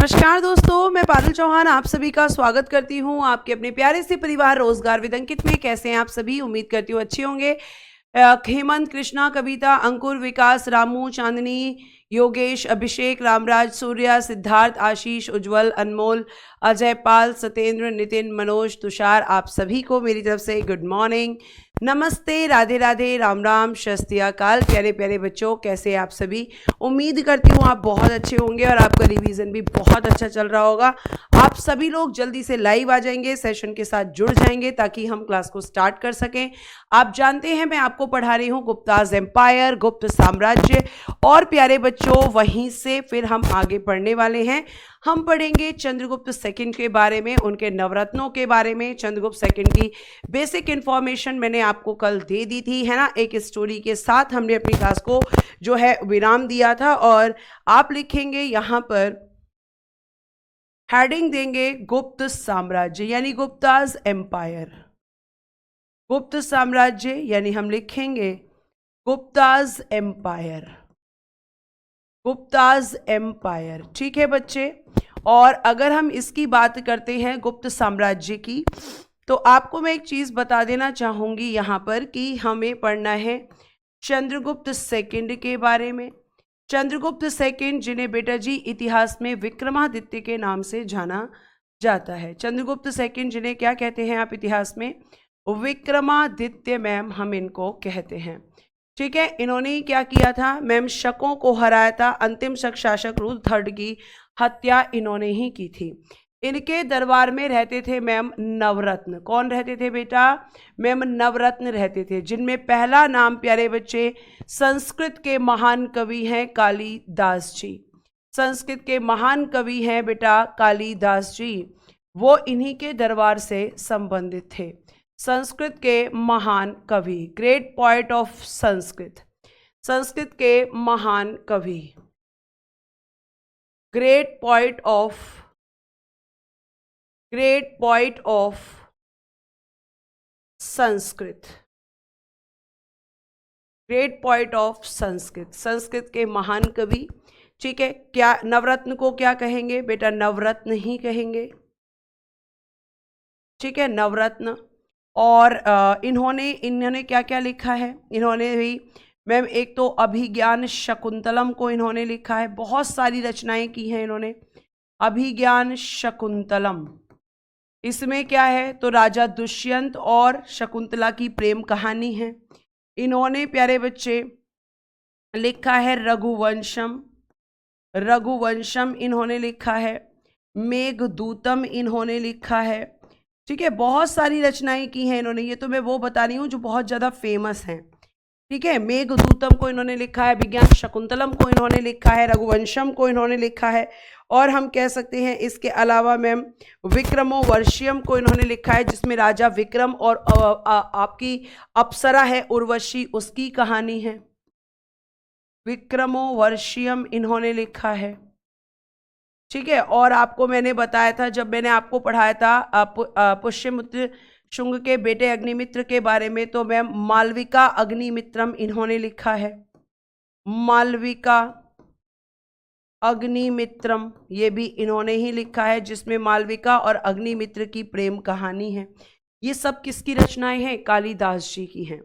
नमस्कार दोस्तों, मैं पारुल चौहान आप सभी का स्वागत करती हूँ आपके अपने प्यारे से परिवार रोजगार विद अंकित में। कैसे हैं आप सभी? उम्मीद करती हूँ अच्छे होंगे। हेमंत, कृष्णा, कविता, अंकुर, विकास, रामू, चांदनी, योगेश, अभिषेक, रामराज, सूर्या, सिद्धार्थ, आशीष, उज्जवल, अनमोल, अजय पाल, सत्येंद्र, नितिन, मनोज, तुषार, आप सभी को मेरी तरफ से गुड मॉर्निंग, नमस्ते, राधे राधे, राम राम, शस्त्री अकाल। प्यारे प्यारे बच्चों, कैसे हैं आप सभी? उम्मीद करती हूँ आप बहुत अच्छे होंगे और आपका रिवीजन भी बहुत अच्छा चल रहा होगा। आप सभी लोग जल्दी से लाइव आ जाएंगे, सेशन के साथ जुड़ जाएंगे ताकि हम क्लास को स्टार्ट कर सकें। आप जानते हैं मैं आपको पढ़ा रही हूँ गुप्ताज एम्पायर, गुप्त साम्राज्य। और प्यारे बच्चों, वहीं से फिर हम आगे पढ़ने वाले हैं। हम पढ़ेंगे चंद्रगुप्त सेकंड के बारे में, उनके नवरत्नों के बारे में। चंद्रगुप्त सेकंड की बेसिक इंफॉर्मेशन मैंने आपको कल दे दी थी, है ना। एक स्टोरी के साथ हमने अपनी क्लास को जो है विराम दिया था। और आप लिखेंगे यहां पर, हेडिंग देंगे गुप्त साम्राज्य यानी गुप्ताज एम्पायर। गुप्त साम्राज्य यानी हम लिखेंगे गुप्ताज एम्पायर, गुप्ताज एम्पायर। ठीक है बच्चे। और अगर हम इसकी बात करते हैं गुप्त साम्राज्य की, तो आपको मैं एक चीज बता देना चाहूंगी यहां पर कि हमें पढ़ना है चंद्रगुप्त सेकंड के बारे में। चंद्रगुप्त सेकंड, जिन्हें बेटा जी इतिहास में विक्रमादित्य के नाम से जाना जाता है। चंद्रगुप्त सेकंड जिन्हें क्या कहते हैं आप इतिहास में? विक्रमादित्य मैम हम इनको कहते हैं। ठीक है। इन्होंने क्या किया था मैम? शकों को हराया था। अंतिम शक शासक रुद्रथ की हत्या इन्होंने ही की थी। इनके दरबार में रहते थे मैम नवरत्न। कौन रहते थे बेटा? मैम नवरत्न रहते थे, जिनमें पहला नाम प्यारे बच्चे संस्कृत के महान कवि हैं कालिदास जी। संस्कृत के महान कवि हैं बेटा कालिदास जी। वो इन्हीं के दरबार से संबंधित थे। संस्कृत के महान कवि, great poet of Sanskrit, Sanskrit के महान कवि, great poet of, great poet of Sanskrit, great poet of Sanskrit, Sanskrit के महान कवि। ठीक है। क्या नवरत्न को क्या कहेंगे बेटा? नवरत्न ही कहेंगे। ठीक है, नवरत्न। और इन्होंने क्या क्या लिखा है? इन्होंने भी मैम एक तो अभिज्ञान शकुंतलम को इन्होंने लिखा है। बहुत सारी रचनाएं की हैं इन्होंने। अभिज्ञान शकुंतलम, इसमें क्या है तो राजा दुष्यंत और शकुंतला की प्रेम कहानी है। इन्होंने प्यारे बच्चे लिखा है रघुवंशम, रघुवंशम इन्होंने लिखा है। मेघदूतम इन्होंने लिखा है। ठीक है, बहुत सारी रचनाएं की हैं इन्होंने। ये तो मैं वो बता रही हूँ जो बहुत ज़्यादा फेमस हैं। ठीक है, मेघदूतम को इन्होंने लिखा है, विज्ञान शकुंतलम को इन्होंने लिखा है, रघुवंशम को इन्होंने लिखा है। और हम कह सकते हैं इसके अलावा मैम विक्रमोर्वशीयम को इन्होंने लिखा है, जिसमें राजा विक्रम और आपकी अप्सरा है उर्वशी, उसकी कहानी है। विक्रमोर्वशीयम इन्होंने लिखा है। ठीक है। और आपको मैंने बताया था, जब मैंने आपको पढ़ाया था पुष्यमित्र शुंग के बेटे अग्निमित्र के बारे में, तो मैम मालविका अग्निमित्रम इन्होंने लिखा है। मालविका अग्निमित्रम ये भी इन्होंने ही लिखा है, जिसमें मालविका और अग्निमित्र की प्रेम कहानी है। ये सब किसकी रचनाएं हैं? कालिदास जी की हैं।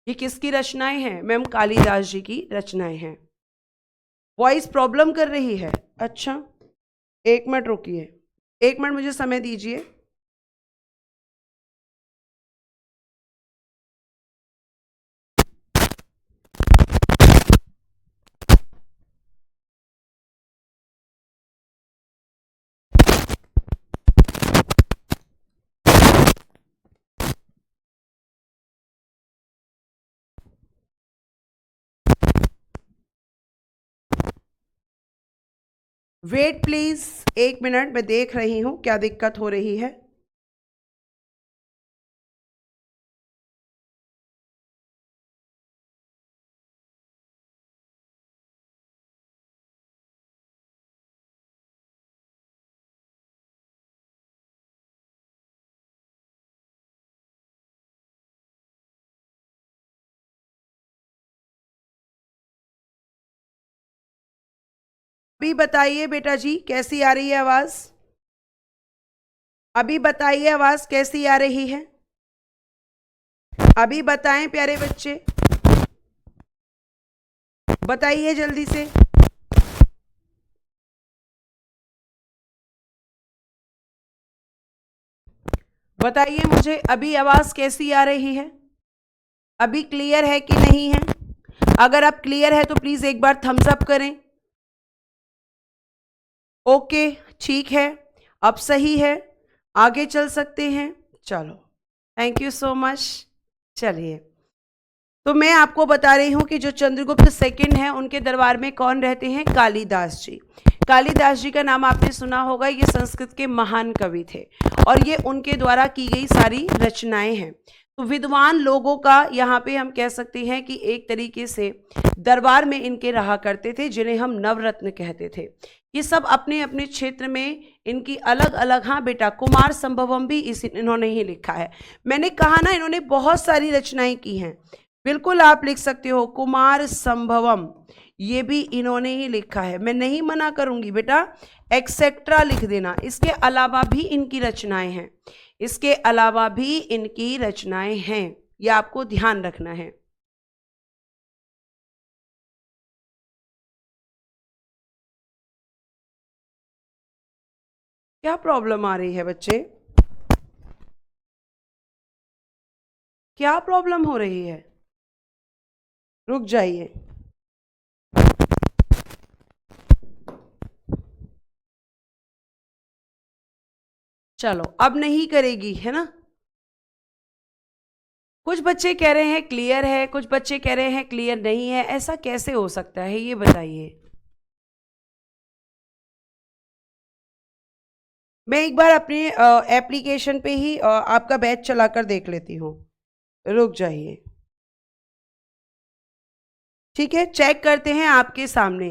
ये किसकी रचनाएं हैं मैम? कालिदास जी की रचनाएं हैं। वॉइस प्रॉब्लम कर रही है? अच्छा, एक मिनट रुकिए, एक मिनट मुझे समय दीजिए। वेट प्लीज, एक मिनट, मैं देख रही हूं क्या दिक्कत हो रही है। अभी बताइए बेटा जी कैसी आ रही है आवाज? अभी बताइए आवाज कैसी आ रही है? अभी बताएं प्यारे बच्चे, बताइए जल्दी से। बताइए मुझे अभी आवाज कैसी आ रही है? अभी क्लियर है कि नहीं है? अगर आप क्लियर है तो प्लीज एक बार थम्स अप करें। ओके, ठीक है, अब सही है, आगे चल सकते हैं। चलो, थैंक यू सो मच। चलिए, तो मैं आपको बता रही हूं कि जो चंद्रगुप्त सेकंड है उनके दरबार में कौन रहते हैं? कालिदास जी। कालिदास जी का नाम आपने सुना होगा, ये संस्कृत के महान कवि थे और ये उनके द्वारा की गई सारी रचनाएं हैं। तो विद्वान लोगों का यहाँ पे हम कह सकते हैं कि एक तरीके से दरबार में इनके रहा करते थे, जिन्हें हम नवरत्न कहते थे। ये सब अपने अपने क्षेत्र में इनकी अलग अलग, हाँ बेटा, कुमार संभवम भी इन्होंने ही लिखा है। मैंने कहा ना, इन्होंने बहुत सारी रचनाएं की हैं। बिल्कुल आप लिख सकते हो कुमार संभवम, ये भी इन्होंने ही लिखा है। मैं नहीं मना करूंगी बेटा, एक्सेट्रा लिख देना। इसके अलावा भी इनकी रचनाएं हैं, इसके अलावा भी इनकी रचनाएं हैं, ये आपको ध्यान रखना है। क्या प्रॉब्लम आ रही है बच्चे? क्या प्रॉब्लम हो रही है? रुक जाइए। चलो, अब नहीं करेगी, है ना? कुछ बच्चे कह रहे हैं क्लियर है, कुछ बच्चे कह रहे हैं क्लियर नहीं है। ऐसा कैसे हो सकता है, ये बताइए। मैं एक बार अपने एप्लीकेशन पे ही आपका बैच चलाकर देख लेती हूँ। रुक जाइए, ठीक है, चेक करते हैं आपके सामने।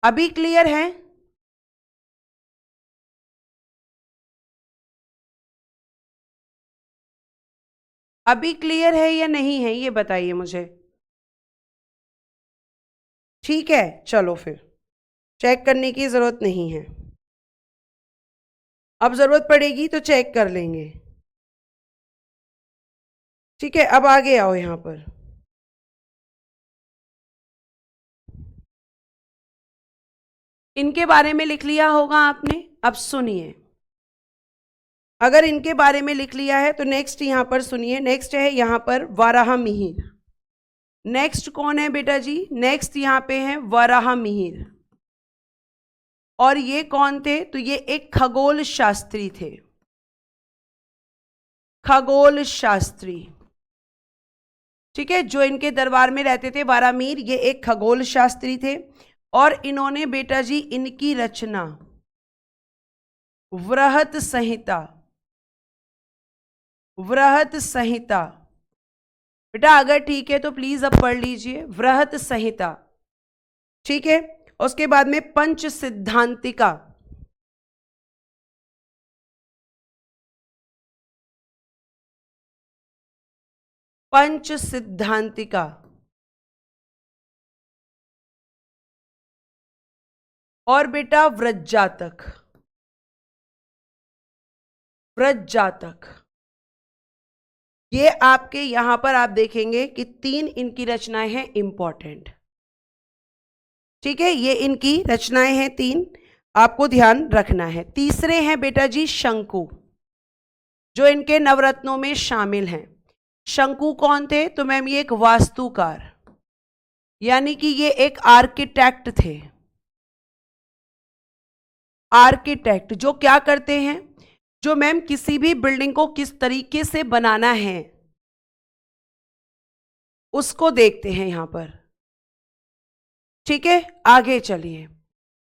अभी क्लियर है? अभी क्लियर है या नहीं है, ये बताइए मुझे। ठीक है, चलो फिर चेक करने की जरूरत नहीं है। अब जरूरत पड़ेगी तो चेक कर लेंगे। ठीक है, अब आगे आओ यहां पर। इनके बारे में लिख लिया होगा आपने। अब सुनिए, अगर इनके बारे में लिख लिया है तो नेक्स्ट यहां पर सुनिए। नेक्स्ट है यहां पर वाराह मिहिर। नेक्स्ट कौन है बेटा जी? नेक्स्ट यहां पे है वाराह मिहिर। और ये कौन थे? तो ये एक खगोल शास्त्री थे, खगोल शास्त्री। ठीक है, जो इनके दरबार में रहते थे वारामीर, ये एक खगोल शास्त्री थे। और इन्होंने बेटा जी इनकी रचना वृहत संहिता, वृहत संहिता, बेटा अगर ठीक है तो प्लीज अब पढ़ लीजिए वृहत संहिता। ठीक है, उसके बाद में पंच सिद्धांतिका, पंच सिद्धांतिका, और बेटा व्रजजातक, व्रजजातक। ये आपके यहां पर आप देखेंगे कि 3 इनकी रचनाएं हैं इंपॉर्टेंट। ठीक है, ये इनकी रचनाएं हैं 3, आपको ध्यान रखना है। तीसरे हैं बेटा जी शंकु, जो इनके नवरत्नों में शामिल हैं। शंकु कौन थे? तो मैम ये एक वास्तुकार, यानी कि ये एक आर्किटेक्ट थे। आर्किटेक्ट जो क्या करते हैं? जो मैम किसी भी बिल्डिंग को किस तरीके से बनाना है उसको देखते हैं यहां पर। ठीक है, आगे चलिए,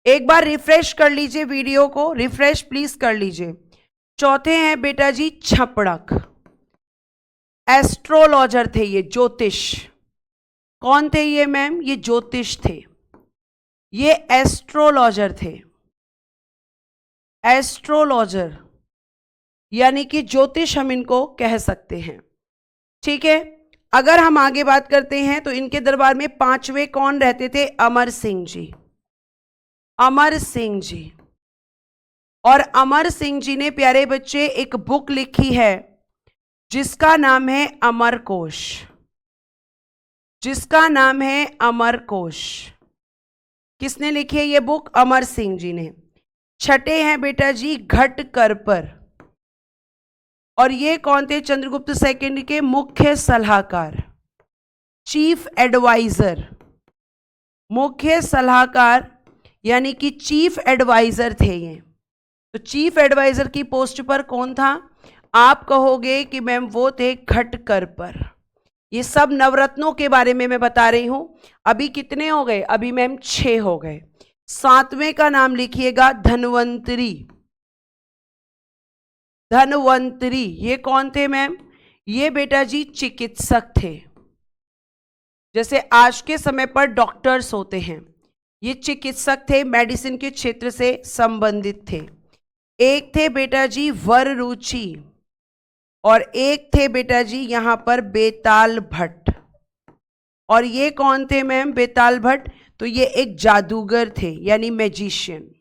एक बार रिफ्रेश कर लीजिए वीडियो को, रिफ्रेश प्लीज कर लीजिए। चौथे हैं बेटा जी छपड़क, एस्ट्रोलॉजर थे ये, ज्योतिष। कौन थे ये मैम? ये ज्योतिष थे, ये एस्ट्रोलॉजर थे, एस्ट्रोलॉजर। यानी कि ज्योतिष हम इनको कह सकते हैं। ठीक है, अगर हम आगे बात करते हैं तो इनके दरबार में 5वें कौन रहते थे? अमर सिंह जी। अमर सिंह जी। और अमर सिंह जी ने प्यारे बच्चे एक बुक लिखी है जिसका नाम है अमरकोश। जिसका नाम है अमरकोश। किसने लिखी है ये बुक? अमर सिंह जी ने। छठे हैं बेटा जी घटकर पर, और ये कौन थे? चंद्रगुप्त सेकंड के मुख्य सलाहकार, चीफ एडवाइजर। मुख्य सलाहकार यानी कि चीफ एडवाइजर थे ये। तो चीफ एडवाइजर की पोस्ट पर कौन था? आप कहोगे कि मैम वो थे घटकर पर। ये सब नवरत्नों के बारे में मैं बता रही हूं। अभी कितने हो गए? अभी मैम 6 हो गए। 7वें का नाम लिखिएगा धन्वंतरी। धन्वंतरी ये कौन थे मैम? ये बेटा जी चिकित्सक थे। जैसे आज के समय पर डॉक्टर्स होते हैं, ये चिकित्सक थे, मेडिसिन के क्षेत्र से संबंधित थे। एक थे बेटा जी वररुचि, और एक थे बेटा जी यहां पर बेताल भट्ट। और ये कौन थे मैम? बेताल भट्ट तो ये एक जादूगर थे, यानी मैजिशियन।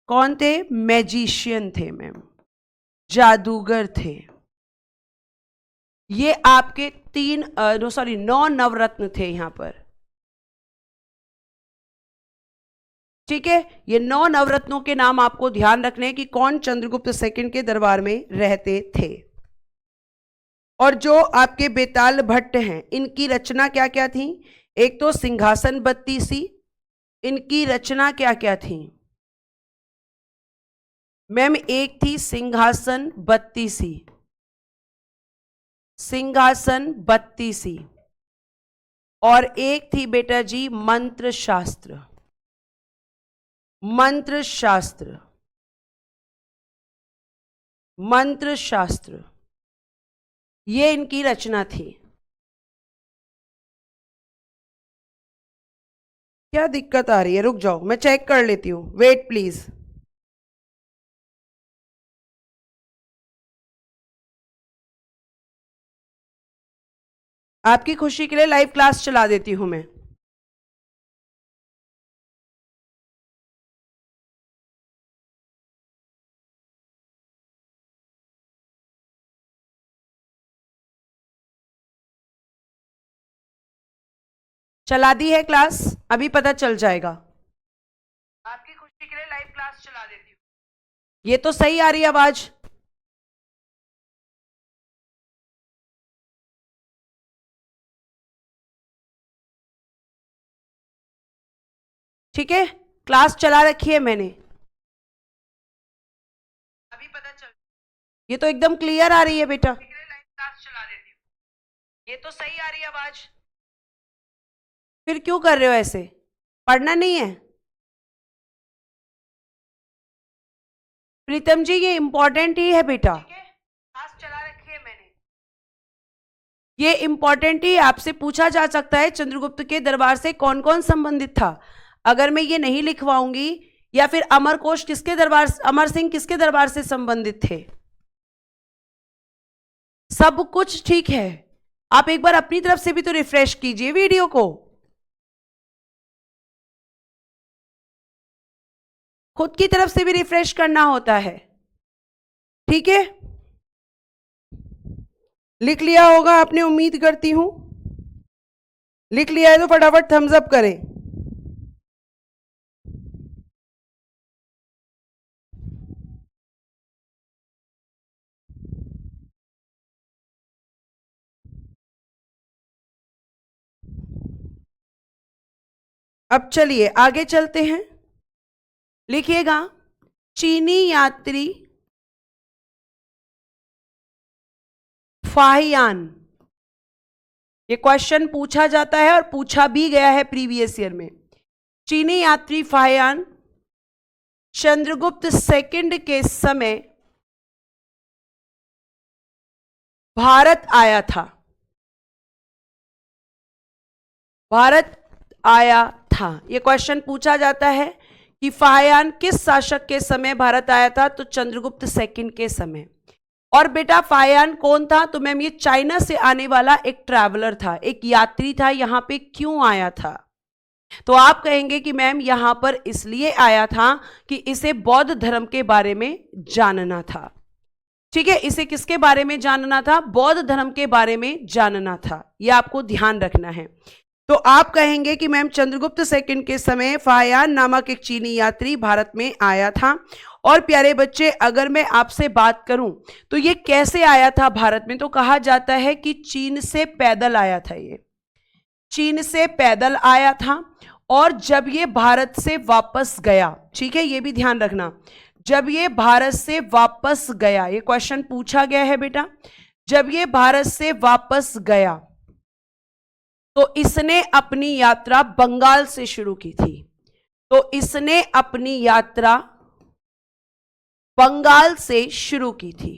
कौन थे? मैजिशियन थे मैम, जादूगर थे। ये आपके 9 नवरत्न थे यहां पर। ठीक है, ये 9 नवरत्नों के नाम आपको ध्यान रखने हैं कि कौन चंद्रगुप्त सेकंड के दरबार में रहते थे। और जो आपके बेताल भट्ट हैं, इनकी रचना क्या क्या थी? एक तो सिंहासन बत्तीसी, इनकी रचना क्या क्या थी मैम? एक थी सिंहासन बत्तीसी। सिंहासन बत्तीसी। और एक थी बेटा जी मंत्र शास्त्र। मंत्र शास्त्र। मंत्र शास्त्र ये इनकी रचना थी। क्या दिक्कत आ रही है? रुक जाओ, मैं चेक कर लेती हूं, वेट प्लीज। आपकी खुशी के लिए लाइव क्लास चला देती हूं मैं। चला दी है क्लास, अभी पता चल जाएगा। आपकी खुशी के लिए लाइव क्लास चला देती हूं। ये तो सही आ रही है आवाज? ठीक है, क्लास चला रखी है मैंने, अभी पता चल। ये तो एकदम क्लियर आ रही है बेटा। क्लास चला देती हूं। ये तो सही आ रही है आवाज। फिर क्यों कर रहे हो ऐसे? पढ़ना नहीं है? प्रीतम जी ये इंपॉर्टेंट ही है बेटा। क्लास चला रखी है मैंने, ये इंपॉर्टेंट ही आपसे पूछा जा सकता है चंद्रगुप्त के दरबार से कौन कौन संबंधित था। अगर मैं ये नहीं लिखवाऊंगी, या फिर अमरकोश किसके दरबार, अमर सिंह किसके दरबार से संबंधित थे? सब कुछ ठीक है, आप एक बार अपनी तरफ से भी तो रिफ्रेश कीजिए वीडियो को। खुद की तरफ से भी रिफ्रेश करना होता है। ठीक है, लिख लिया होगा आपने, उम्मीद करती हूं। लिख लिया है तो फटाफट थम्स अप करें। अब चलिए आगे चलते हैं। लिखिएगा चीनी यात्री फाहियान। ये क्वेश्चन पूछा जाता है और पूछा भी गया है प्रीवियस ईयर में। चीनी यात्री फाहियान चंद्रगुप्त सेकंड के समय भारत आया था। भारत आया था, ये क्वेश्चन पूछा जाता है कि फाहियान किस शासक के समय भारत आया था? तो चंद्रगुप्त सेकंड के समय। और बेटा फाहियान कौन था? तो मैम ये चाइना से आने वाला एक ट्रैवलर था, एक यात्री था। यहां पे क्यों आया था? तो आप कहेंगे कि मैम यहां पर इसलिए आया था कि इसे बौद्ध धर्म के बारे में जानना था। ठीक है, इसे किसके बारे में जानना था? बौद्ध धर्म के बारे में जानना था। यह आपको ध्यान रखना है। तो आप कहेंगे कि मैम चंद्रगुप्त सेकंड के समय फाहियान नामक एक चीनी यात्री भारत में आया था। और प्यारे बच्चे, अगर मैं आपसे बात करूं तो ये कैसे आया था भारत में? तो कहा जाता है कि चीन से पैदल आया था। ये चीन से पैदल आया था। और जब ये भारत से वापस गया, ठीक है, ये भी ध्यान रखना, जब ये भारत से वापस गया, ये क्वेश्चन पूछा गया है बेटा, जब ये भारत से वापस गया तो इसने अपनी यात्रा बंगाल से शुरू की थी। तो इसने अपनी यात्रा बंगाल से शुरू की थी,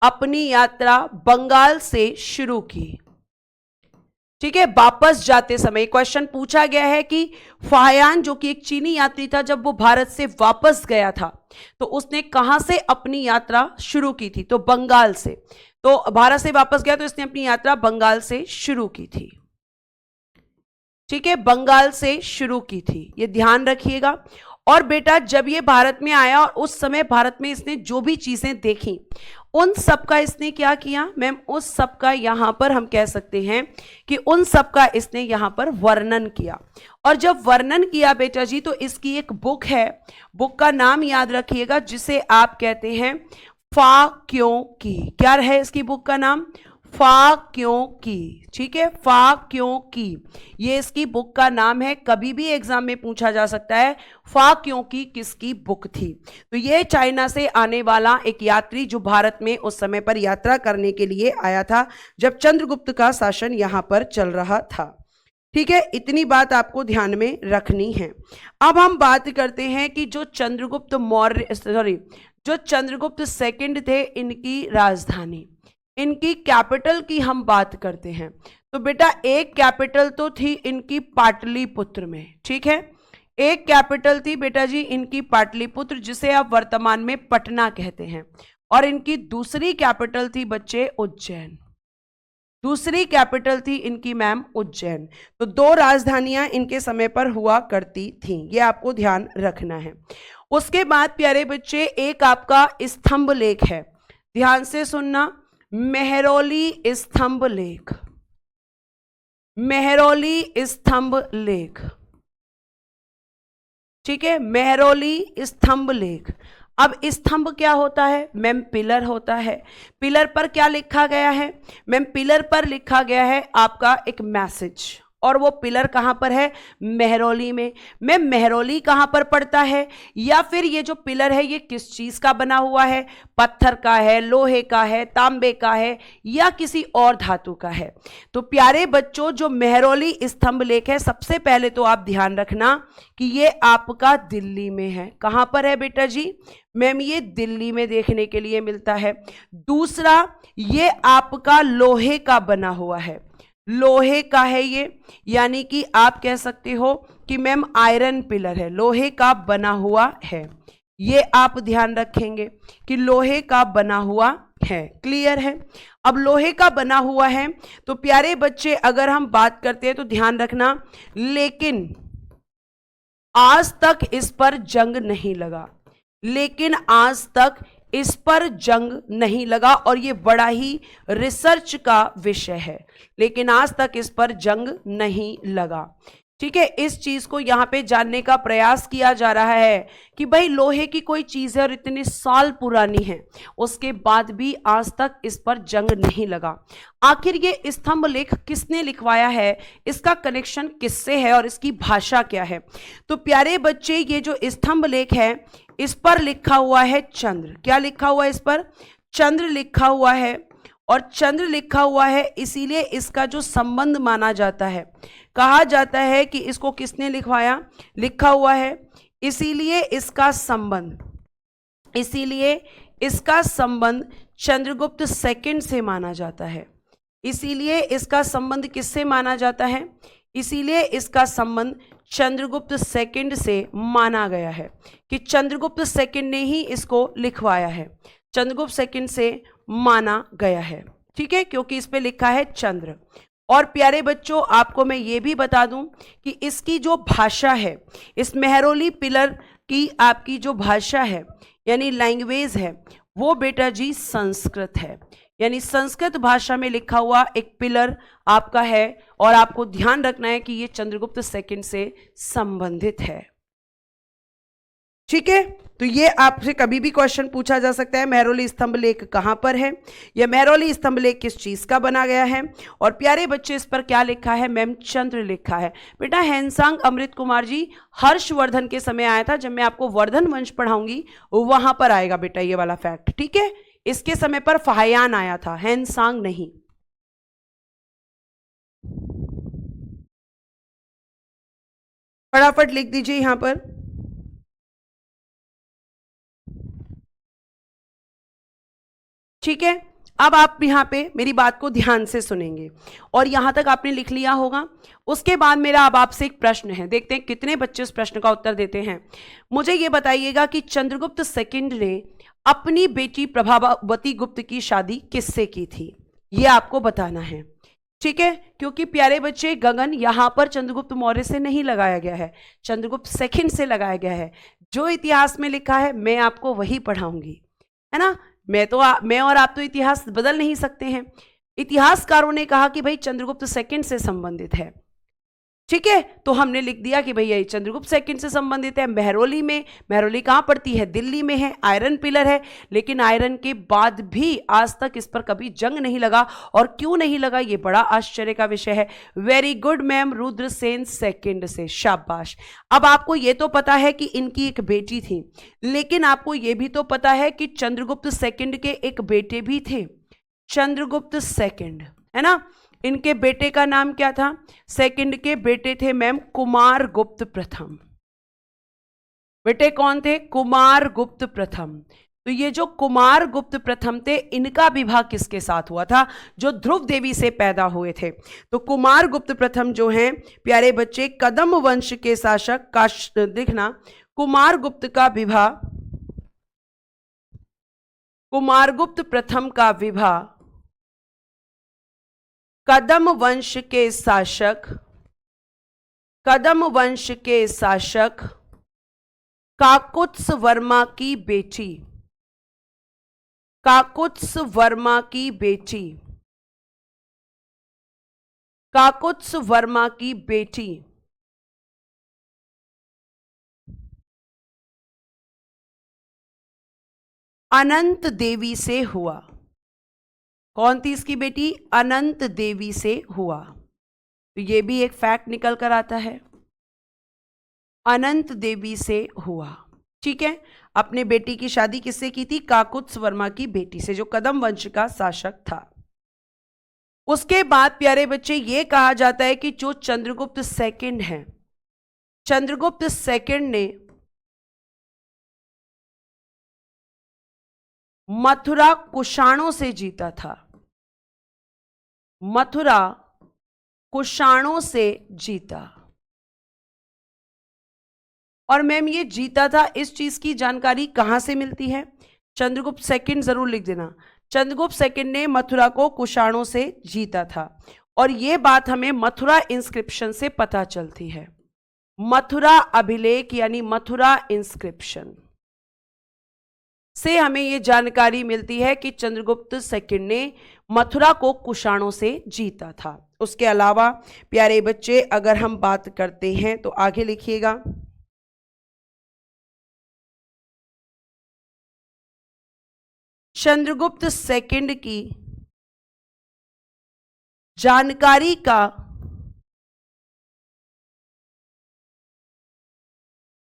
अपनी यात्रा बंगाल से शुरू की। ठीक है, वापस जाते समय क्वेश्चन पूछा गया है कि फाहियान जो कि एक चीनी यात्री था, जब वो भारत से वापस गया था तो उसने कहां से अपनी यात्रा शुरू की थी? तो बंगाल से। तो भारत से वापस गया तो इसने अपनी यात्रा बंगाल से शुरू की थी। ठीक है, बंगाल से शुरू की थी, ये ध्यान रखिएगा। और बेटा जब ये भारत में आया और उस समय भारत में इसने जो भी चीजें देखी उन सब का इसने क्या किया? मैम उस सब का यहां पर हम कह सकते हैं कि उन सब का इसने यहां पर वर्णन किया। और जब वर्णन किया बेटा जी तो इसकी एक बुक है, बुक का नाम याद रखिएगा जिसे आप कहते हैं फा क्यों की। क्या है इसकी बुक का नाम? फा क्यों की। ठीक है, फा क्यों की, ये इसकी बुक का नाम है। कभी भी एग्जाम में पूछा जा सकता है फा क्यों की किसकी बुक थी। तो ये चाइना से आने वाला एक यात्री जो भारत में उस समय पर यात्रा करने के लिए आया था जब चंद्रगुप्त का शासन यहां पर चल रहा था। ठीक है, इतनी बात आपको ध्यान में रखनी है। अब हम बात करते हैं कि जो चंद्रगुप्त मौर्य, जो चंद्रगुप्त सेकंड थे, इनकी राजधानी, इनकी कैपिटल की हम बात करते हैं। तो बेटा एक कैपिटल तो थी इनकी पाटलिपुत्र में। ठीक है, एक कैपिटल थी बेटा जी इनकी पाटलिपुत्र, जिसे आप वर्तमान में पटना कहते हैं। और इनकी दूसरी कैपिटल थी बच्चे उज्जैन। दूसरी कैपिटल थी इनकी मैम उज्जैन। तो दो राजधानियां इनके समय पर हुआ करती थीं, ये आपको ध्यान रखना है। उसके बाद प्यारे बच्चे एक आपका स्तंभ लेख है, ध्यान से सुनना, मेहरौली स्तंभ लेख। मेहरौली स्तंभ लेख। ठीक है, मेहरौली स्तंभ लेख। अब स्तंभ क्या होता है? मैम पिलर होता है। पिलर पर क्या लिखा गया है? मैम पिलर पर लिखा गया है आपका एक मैसेज। और वो पिलर कहां पर है? मेहरौली में। मैम मेहरौली कहां पर पड़ता है? या फिर ये जो पिलर है ये किस चीज का बना हुआ है? पत्थर का है, लोहे का है, तांबे का है, या किसी और धातु का है? तो प्यारे बच्चों जो मेहरौली स्तंभ लेख है, सबसे पहले तो आप ध्यान रखना कि ये आपका दिल्ली में है। कहां पर है बेटा जी? मैम ये दिल्ली में देखने के लिए मिलता है। दूसरा, ये आपका लोहे का बना हुआ है, लोहे का है ये, यानी कि आप कह सकते हो कि मैम आयरन पिलर है, लोहे का बना हुआ है। ये आप ध्यान रखेंगे कि लोहे का बना हुआ है। क्लियर है? अब लोहे का बना हुआ है तो प्यारे बच्चे अगर हम बात करते हैं तो ध्यान रखना, लेकिन आज तक इस पर जंग नहीं लगा, लेकिन आज तक इस पर जंग नहीं लगा। और ये बड़ा ही रिसर्च का विषय है, लेकिन आज तक इस पर जंग नहीं लगा। ठीक है, इस चीज को यहां पे जानने का प्रयास किया जा रहा है कि भाई लोहे की कोई चीज है और इतने साल पुरानी है, उसके बाद भी आज तक इस पर जंग नहीं लगा। आखिर ये स्तंभ लेख किसने लिखवाया है, इसका कनेक्शन किससे है और इसकी भाषा क्या है? तो प्यारे बच्चे ये जो स्तंभ लेख है इस पर लिखा हुआ है चंद्र। क्या लिखा हुआ है इस पर? चंद्र लिखा हुआ है। और चंद्र लिखा हुआ है इसीलिए इसका जो संबंध माना जाता है, कहा जाता है कि इसको किसने लिखवाया, लिखा हुआ है, इसीलिए इसका संबंध चंद्रगुप्त सेकंड से माना जाता है। इसीलिए इसका संबंध किससे माना जाता है? इसीलिए इसका संबंध चंद्रगुप्त सेकंड से माना गया है कि चंद्रगुप्त सेकंड ने ही इसको लिखवाया है, चंद्रगुप्त सेकंड से माना गया है। ठीक है, क्योंकि इस पे लिखा है चंद्र। और प्यारे बच्चों, आपको मैं ये भी बता दूं कि इसकी जो भाषा है, इस मेहरौली पिलर की आपकी जो भाषा है यानी लैंग्वेज है, वो बेटा जी संस्कृत है। यानी संस्कृत भाषा में लिखा हुआ एक पिलर आपका है, और आपको ध्यान रखना है कि ये चंद्रगुप्त सेकंड से संबंधित है। ठीक है, तो ये आपसे कभी भी क्वेश्चन पूछा जा सकता है, मेहरौली स्तंभ लेख कहां पर है, यह मेहरौली स्तंभ लेख किस चीज का बना गया है। और प्यारे बच्चे, इस पर क्या लिखा है मैम, चंद्र लिखा है। बेटा हेनसांग अमृत कुमार जी हर्षवर्धन के समय आया था, जब मैं आपको वर्धन वंश पढ़ाऊंगी वहां पर आएगा बेटा ये वाला फैक्ट। ठीक है, इसके समय पर फाहियान आया था, हेनसांग नहीं। फटाफट लिख दीजिए यहां पर। ठीक है, अब आप यहाँ पे मेरी बात को ध्यान से सुनेंगे, और यहां तक आपने लिख लिया होगा। उसके बाद मेरा अब आपसे एक प्रश्न है, देखते हैं कितने बच्चे उस प्रश्न का उत्तर देते हैं। मुझे ये बताइएगा कि चंद्रगुप्त सेकंड ने अपनी बेटी प्रभावती गुप्त की शादी किससे की थी, ये आपको बताना है। ठीक है, क्योंकि प्यारे बच्चे गगन यहां पर चंद्रगुप्त मौर्य से नहीं लगाया गया है, चंद्रगुप्त सेकंड से लगाया गया है। जो इतिहास में लिखा है मैं आपको वही पढ़ाऊंगी, है ना। मैं और आप तो इतिहास बदल नहीं सकते हैं। इतिहासकारों ने कहा कि भाई चंद्रगुप्त सेकंड से संबंधित है। ठीक है, तो हमने लिख दिया कि भैया ये चंद्रगुप्त सेकंड से संबंधित है। मेहरौली में, मेहरौली कहां पड़ती है, दिल्ली में है, आयरन पिलर है, लेकिन आयरन के बाद भी आज तक इस पर कभी जंग नहीं लगा। और क्यों नहीं लगा, ये बड़ा आश्चर्य का विषय है। Very good ma'am, Rudrasen second से, शाबाश। अब आपको ये तो पता है कि इनकी एक बेटी थी, लेकिन आपको ये भी तो पता है कि चंद्रगुप्त सेकंड के एक बेटे भी थे, चंद्रगुप्त सेकंड, है ना। इनके बेटे का नाम क्या था, सेकंड के बेटे थे मैम कुमार गुप्त प्रथम। बेटे कौन थे, कुमार गुप्त प्रथम। तो ये जो कुमार गुप्त प्रथम थे, इनका विवाह किसके साथ हुआ था, जो ध्रुव देवी से पैदा हुए थे। तो कुमार गुप्त प्रथम जो हैं प्यारे बच्चे, कदम वंश के शासक का, देखना, कुमार गुप्त का विवाह, कुमार गुप्त प्रथम का विवाह कदम वंश के शासक, कदम वंश के शासक काकुत्स वर्मा की बेटी, काकुत्स वर्मा की बेटी, काकुत्स वर्मा की बेटी अनंत देवी से हुआ। कौन थी इसकी बेटी, अनंत देवी से हुआ। तो ये भी एक फैक्ट निकल कर आता है, अनंत देवी से हुआ। ठीक है, अपने बेटी की शादी किससे की थी, काकुत्स वर्मा की बेटी से, जो कदम वंश का शासक था। उसके बाद प्यारे बच्चे ये कहा जाता है कि जो चंद्रगुप्त सेकंड है, चंद्रगुप्त सेकंड ने मथुरा कुषाणों से जीता था, मथुरा कुषाणों से जीता। और मैम ये जीता था, इस चीज की जानकारी कहां से मिलती है, चंद्रगुप्त सेकंड जरूर लिख देना। चंद्रगुप्त सेकंड ने मथुरा को कुषाणों से जीता था, और ये बात हमें मथुरा इंस्क्रिप्शन से पता चलती है। मथुरा अभिलेख यानी मथुरा इंस्क्रिप्शन से हमें ये जानकारी मिलती है कि चंद्रगुप्त सेकंड ने मथुरा को कुषाणों से जीता था। उसके अलावा प्यारे बच्चे अगर हम बात करते हैं तो आगे लिखिएगा, चंद्रगुप्त सेकंड की जानकारी का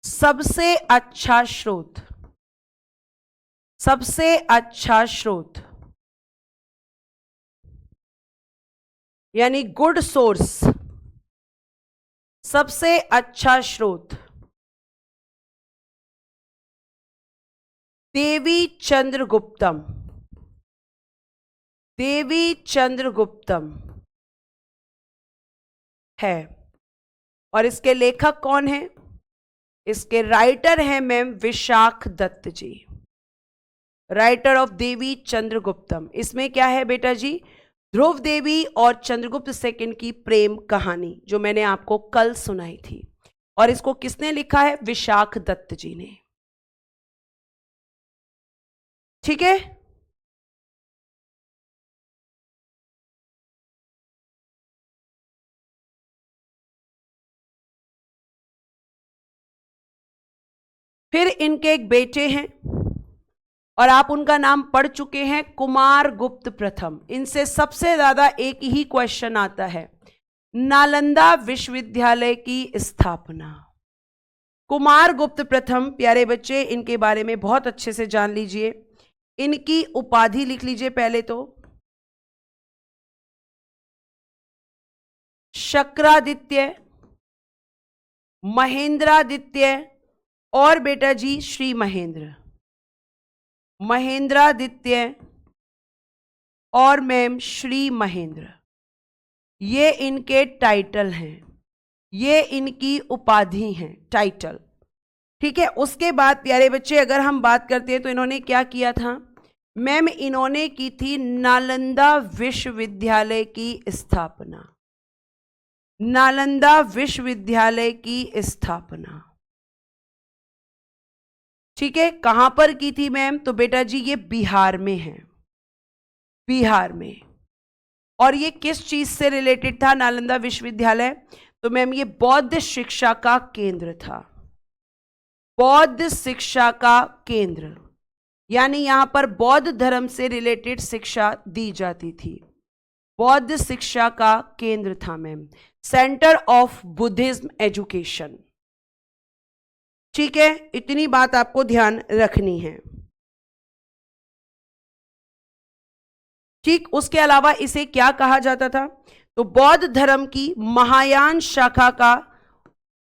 सबसे अच्छा स्रोत, सबसे अच्छा स्रोत यानी गुड सोर्स, सबसे अच्छा स्रोत देवी चंद्रगुप्तम, देवी चंद्रगुप्तम है। और इसके लेखक कौन है? इसके राइटर हैं ma'am Vishakh Datt ji, writer of Devi Chandraguptam. इसमें क्या है बेटा जी? ध्रुव देवी और चंद्रगुप्त सेकंड की प्रेम कहानी, जो मैंने आपको कल सुनाई थी। और इसको किसने लिखा है? विशाख दत्त जी ने। ठीक है। फिर इनके एक बेटे हैं और आप उनका नाम पढ़ चुके हैं, कुमार गुप्त प्रथम। इनसे सबसे ज्यादा एक ही क्वेश्चन आता है, नालंदा विश्वविद्यालय की स्थापना। कुमार गुप्त प्रथम, प्यारे बच्चे, इनके बारे में बहुत अच्छे से जान लीजिए। इनकी उपाधि लिख लीजिए पहले तो, शक्रादित्य, महेंद्रादित्य और बेटा जी श्री महेंद्र। महेंद्रादित्य और मैम श्री महेंद्र, ये इनके टाइटल हैं, ये इनकी उपाधि हैं, टाइटल। ठीक है। उसके बाद प्यारे बच्चे अगर हम बात करते हैं तो इन्होंने क्या किया था मैम? इन्होंने की थी नालंदा विश्वविद्यालय की स्थापना। नालंदा विश्वविद्यालय की स्थापना। ठीक है। कहां पर की थी मैम? तो बेटा जी ये बिहार में है, बिहार में। और ये किस चीज से रिलेटेड था नालंदा विश्वविद्यालय? तो मैम ये बौद्ध शिक्षा का केंद्र था, बौद्ध शिक्षा का केंद्र, यानी यहां पर बौद्ध धर्म से रिलेटेड शिक्षा दी जाती थी। बौद्ध शिक्षा का केंद्र था ma'am, centre of Buddhism education. ठीक है, इतनी बात आपको ध्यान रखनी है। ठीक। उसके अलावा इसे क्या कहा जाता था? तो बौद्ध धर्म की महायान शाखा का,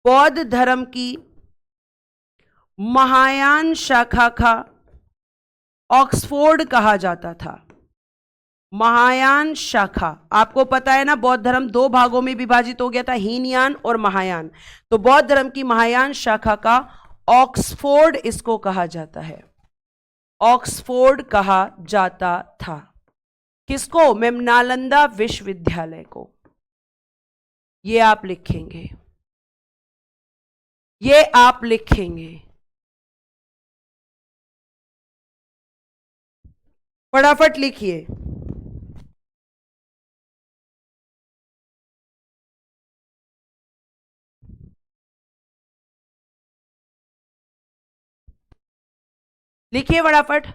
बौद्ध धर्म की महायान शाखा का ऑक्सफोर्ड कहा जाता था। महायान शाखा, आपको पता है ना बौद्ध धर्म दो भागों में विभाजित हो गया था, हीनयान और महायान। तो बौद्ध धर्म की महायान शाखा का ऑक्सफोर्ड इसको कहा जाता है, ऑक्सफोर्ड कहा जाता था। किसको मैम? नालंदा विश्वविद्यालय को। ये आप लिखेंगे, ये आप लिखेंगे, फटाफट लिखिए। लिखिए फटाफट।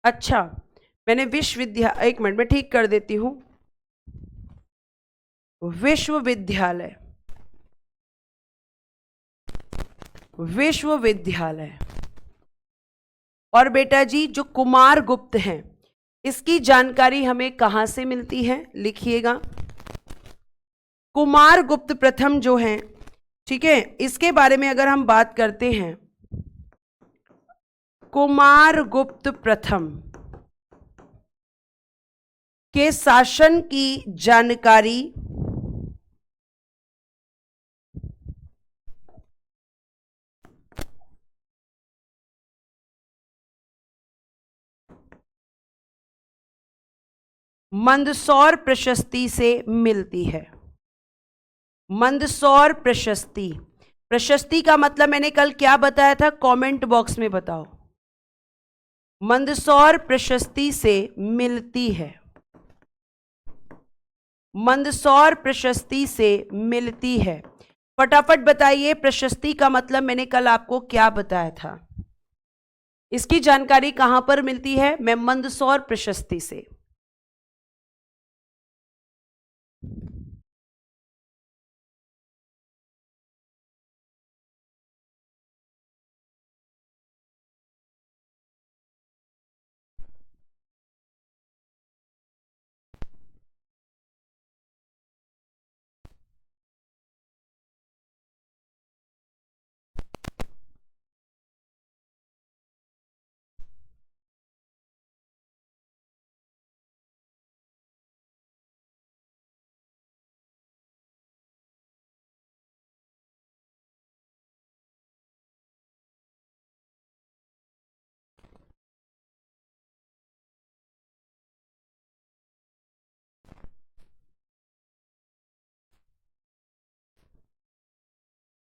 अच्छा, मैंने विश्वविद्यालय, एक मिनट में ठीक कर देती हूं, विश्वविद्यालय, विश्वविद्यालय। और बेटा जी जो कुमार गुप्त हैं, इसकी जानकारी हमें कहां से मिलती है? लिखिएगा, कुमार गुप्त प्रथम जो हैं, ठीक है, इसके बारे में अगर हम बात करते हैं, कुमार गुप्त प्रथम के शासन की जानकारी मंदसौर प्रशस्ति से मिलती है। मंदसौर प्रशस्ति, प्रशस्ति का मतलब मैंने कल क्या बताया था? कमेंट बॉक्स में बताओ। मंदसौर प्रशस्ति से मिलती है, मंदसौर प्रशस्ति से मिलती है। फटाफट बताइए, प्रशस्ति का मतलब मैंने कल आपको क्या बताया था? इसकी जानकारी कहां पर मिलती है? मैं मंदसौर प्रशस्ति से।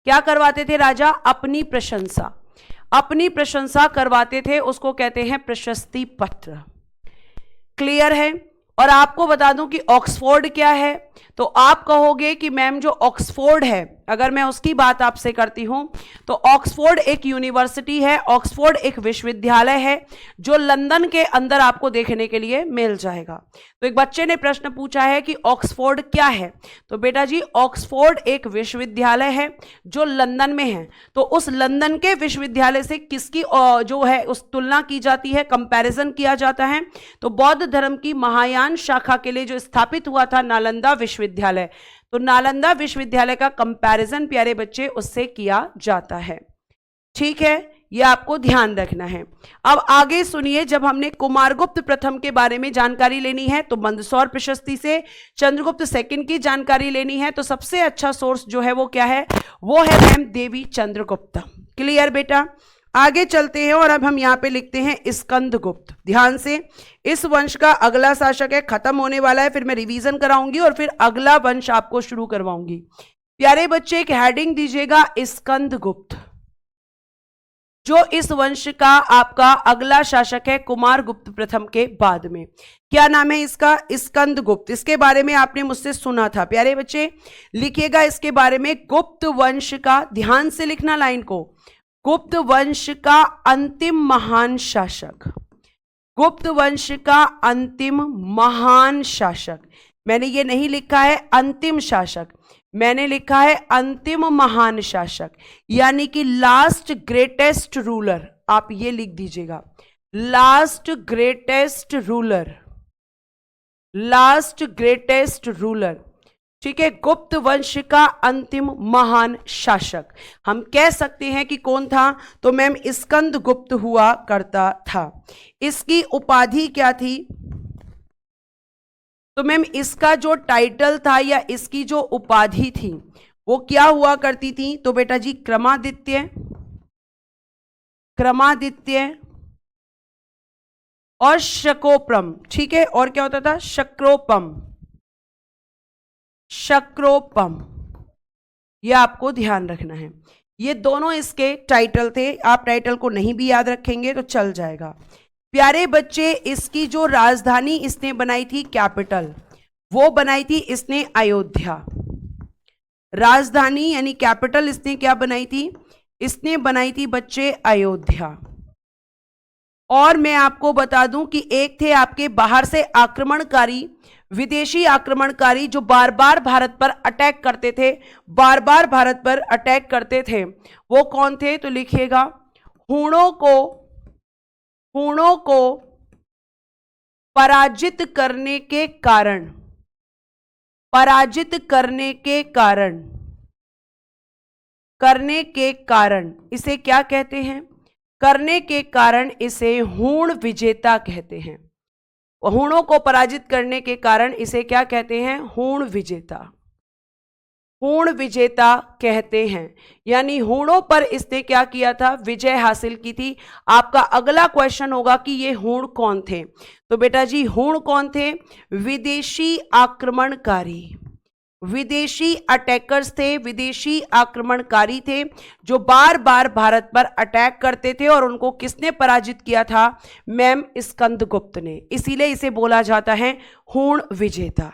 क्या करवाते थे राजा? अपनी प्रशंसा, अपनी प्रशंसा करवाते थे, उसको कहते हैं प्रशस्ति पत्र। क्लियर है? और आपको बता दूं कि ऑक्सफोर्ड क्या है, तो आप कहोगे कि मैम जो ऑक्सफोर्ड है, अगर मैं उसकी बात आपसे करती हूं तो ऑक्सफोर्ड एक यूनिवर्सिटी है, ऑक्सफोर्ड एक विश्वविद्यालय है जो लंदन के अंदर आपको देखने के लिए मिल जाएगा। तो एक बच्चे ने प्रश्न पूछा है कि ऑक्सफोर्ड क्या है, तो बेटा जी ऑक्सफोर्ड एक विश्वविद्यालय है जो लंदन में है। तो उस लंदन के विश्वविद्यालय से किसकी जो है उस तुलना की जाती है, कंपैरिजन किया जाता है, तो बौद्ध धर्म की महायान शाखा के लिए जो स्थापित हुआ था नालंदा विश्वविद्यालय, तो नालंदा विश्वविद्यालय का कंपैरिजन प्यारे बच्चे उससे किया जाता है। ठीक है, यह आपको ध्यान रखना है। अब आगे सुनिए, जब हमने कुमारगुप्त प्रथम के बारे में जानकारी लेनी है तो मंदसौर प्रशस्ति से, चंद्रगुप्त सेकंड की जानकारी लेनी है तो सबसे अच्छा सोर्स जो है वो क्या है? वो है मैम देवी चंद्रगुप्त। क्लियर बेटा? आगे चलते हैं और अब हम यहाँ पे लिखते हैं स्कंदगुप्त। ध्यान से, इस वंश का अगला शासक है, खत्म होने वाला है, फिर मैं रिवीजन कराऊंगी और फिर अगला वंश आपको शुरू करवाऊंगी। प्यारे बच्चे एक हेडिंग दीजिएगा स्कंदगुप्त, जो इस वंश का आपका अगला शासक है कुमारगुप्त प्रथम के बाद में। क्या नाम है इसका? स्कंदगुप्त। इसके बारे में आपने मुझसे सुना था। प्यारे बच्चे लिखिएगा इसके बारे में, गुप्त वंश का, ध्यान से लिखना लाइन को, गुप्त वंश का अंतिम महान शासक, गुप्त वंश का अंतिम महान शासक। मैंने ये नहीं लिखा है अंतिम शासक, मैंने लिखा है अंतिम महान शासक, यानी कि लास्ट ग्रेटेस्ट रूलर। आप ये लिख दीजिएगा, last greatest ruler, last greatest ruler. ठीक है, गुप्त वंश का अंतिम महान शासक हम कह सकते हैं कि कौन था? तो मैम स्कंदगुप्त हुआ करता था। इसकी उपाधि क्या थी? तो मैम इसका जो टाइटल था या इसकी जो उपाधि थी वो क्या हुआ करती थी? तो बेटा जी क्रमादित्य, क्रमादित्य और शकोप्रम। ठीक है, और क्या होता था? शक्रोपम, शक्रोपम। यह आपको ध्यान रखना है, ये दोनों इसके टाइटल थे। आप टाइटल को नहीं भी याद रखेंगे तो चल जाएगा। प्यारे बच्चे इसकी जो राजधानी इसने बनाई थी, कैपिटल, वो बनाई थी इसने अयोध्या। राजधानी यानी कैपिटल इसने क्या बनाई थी? इसने बनाई थी बच्चे अयोध्या। और मैं आपको बता दूं कि एक थे आपके बाहर से आक्रमणकारी, विदेशी आक्रमणकारी जो बार बार भारत पर अटैक करते थे, बार बार भारत पर अटैक करते थे, वो कौन थे? तो लिखिएगा हूणों को, हूणों को पराजित करने के कारण, पराजित करने के कारण, करने के कारण इसे क्या कहते हैं? करने के कारण इसे हूण विजेता कहते हैं। हूणों को पराजित करने के कारण इसे क्या कहते हैं? हूण विजेता, हूण विजेता कहते हैं। यानी हूणों पर इसने क्या किया था? विजय हासिल की थी। आपका अगला क्वेश्चन होगा कि ये हूण कौन थे? तो बेटा जी हूण कौन थे? विदेशी आक्रमणकारी, विदेशी अटैकर्स थे, विदेशी आक्रमणकारी थे जो बार बार भारत पर अटैक करते थे। और उनको किसने पराजित किया था? मैम स्कंदगुप्त ने। इसीलिए इसे बोला जाता है हूण विजेता,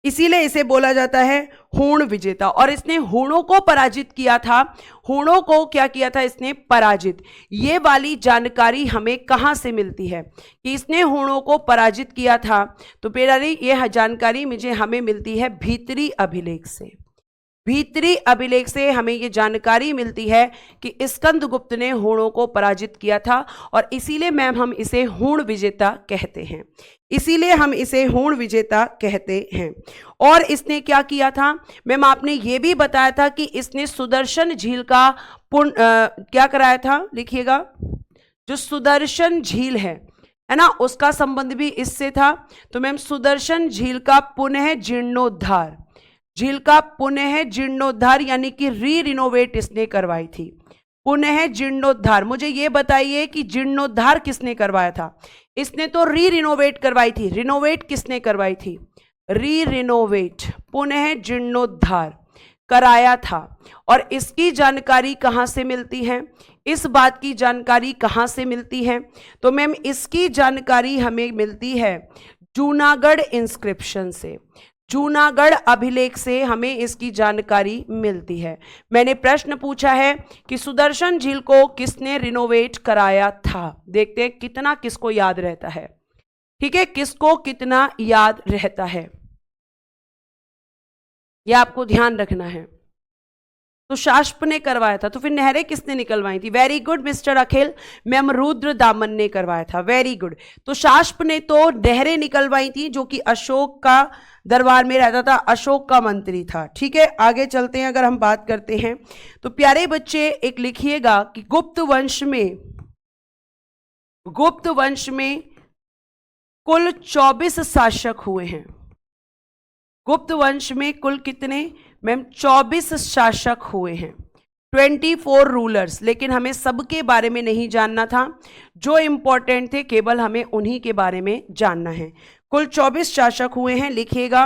इसीलिए इसे बोला जाता है हूण विजेता। और इसने हूणों को पराजित किया था। हूणों को क्या किया था इसने? पराजित। ये वाली जानकारी हमें कहाँ से मिलती है कि इसने हूणों को पराजित किया था? तो बेटा यह जानकारी मुझे हमें मिलती है भीतरी अभिलेख से। भीतरी अभिलेख से हमें ये जानकारी मिलती है कि स्कंदगुप्त ने हूणों को पराजित किया था। और इसीलिए मैम हम इसे हूण विजेता कहते हैं, इसीलिए हम इसे हूण विजेता कहते हैं। और इसने क्या किया था? मैम आपने ये भी बताया था कि इसने सुदर्शन झील का क्या कराया था? लिखिएगा, जो सुदर्शन झील है ना, उसका संबंध भी इससे था। तो मैम सुदर्शन झील का पुनः जीर्णोद्धार, झील का पुनः जीर्णोद्धार यानी कि रिनोवेट इसने करवाई थी। पुनः जीर्णोद्धार, मुझे ये बताइए कि जीर्णोद्धार किसने करवाया था? इसने तो रिनोवेट करवाई थी। रिनोवेट किसने करवाई थी? रिनोवेट, पुनः जीर्णोद्धार कराया था। और इसकी जानकारी कहाँ से मिलती है, इस बात की जानकारी कहाँ से मिलती है? तो मैम इसकी जानकारी हमें मिलती है जूनागढ़ इंस्क्रिप्शन से, जूनागढ़ अभिलेख से हमें इसकी जानकारी मिलती है। मैंने प्रश्न पूछा है कि सुदर्शन झील को किसने रिनोवेट कराया था। देखते हैं कितना किसको याद रहता है। ठीक है, किसको कितना याद रहता है, यह आपको ध्यान रखना है। तो शाश्प ने करवाया था, तो फिर नहरें किसने निकलवाई थी? वेरी गुड मिस्टर अखिल, मैम रुद्र दामन ने करवाया था। Very good. तो शाश्प ने तो नहरें निकलवाई थी, जो कि अशोक का दरबार में रहता था, अशोक का मंत्री था। ठीक है, आगे चलते हैं। अगर हम बात करते हैं तो प्यारे बच्चे एक लिखिएगा कि गुप्त वंश में कुल 24 शासक हुए हैं। गुप्त वंश में कुल कितने मैम? 24 शासक हुए हैं, 24 रूलर्स। लेकिन हमें सबके बारे में नहीं जानना था, जो इंपॉर्टेंट थे केवल हमें उन्हीं के बारे में जानना है। कुल 24 शासक हुए हैं। लिखिएगा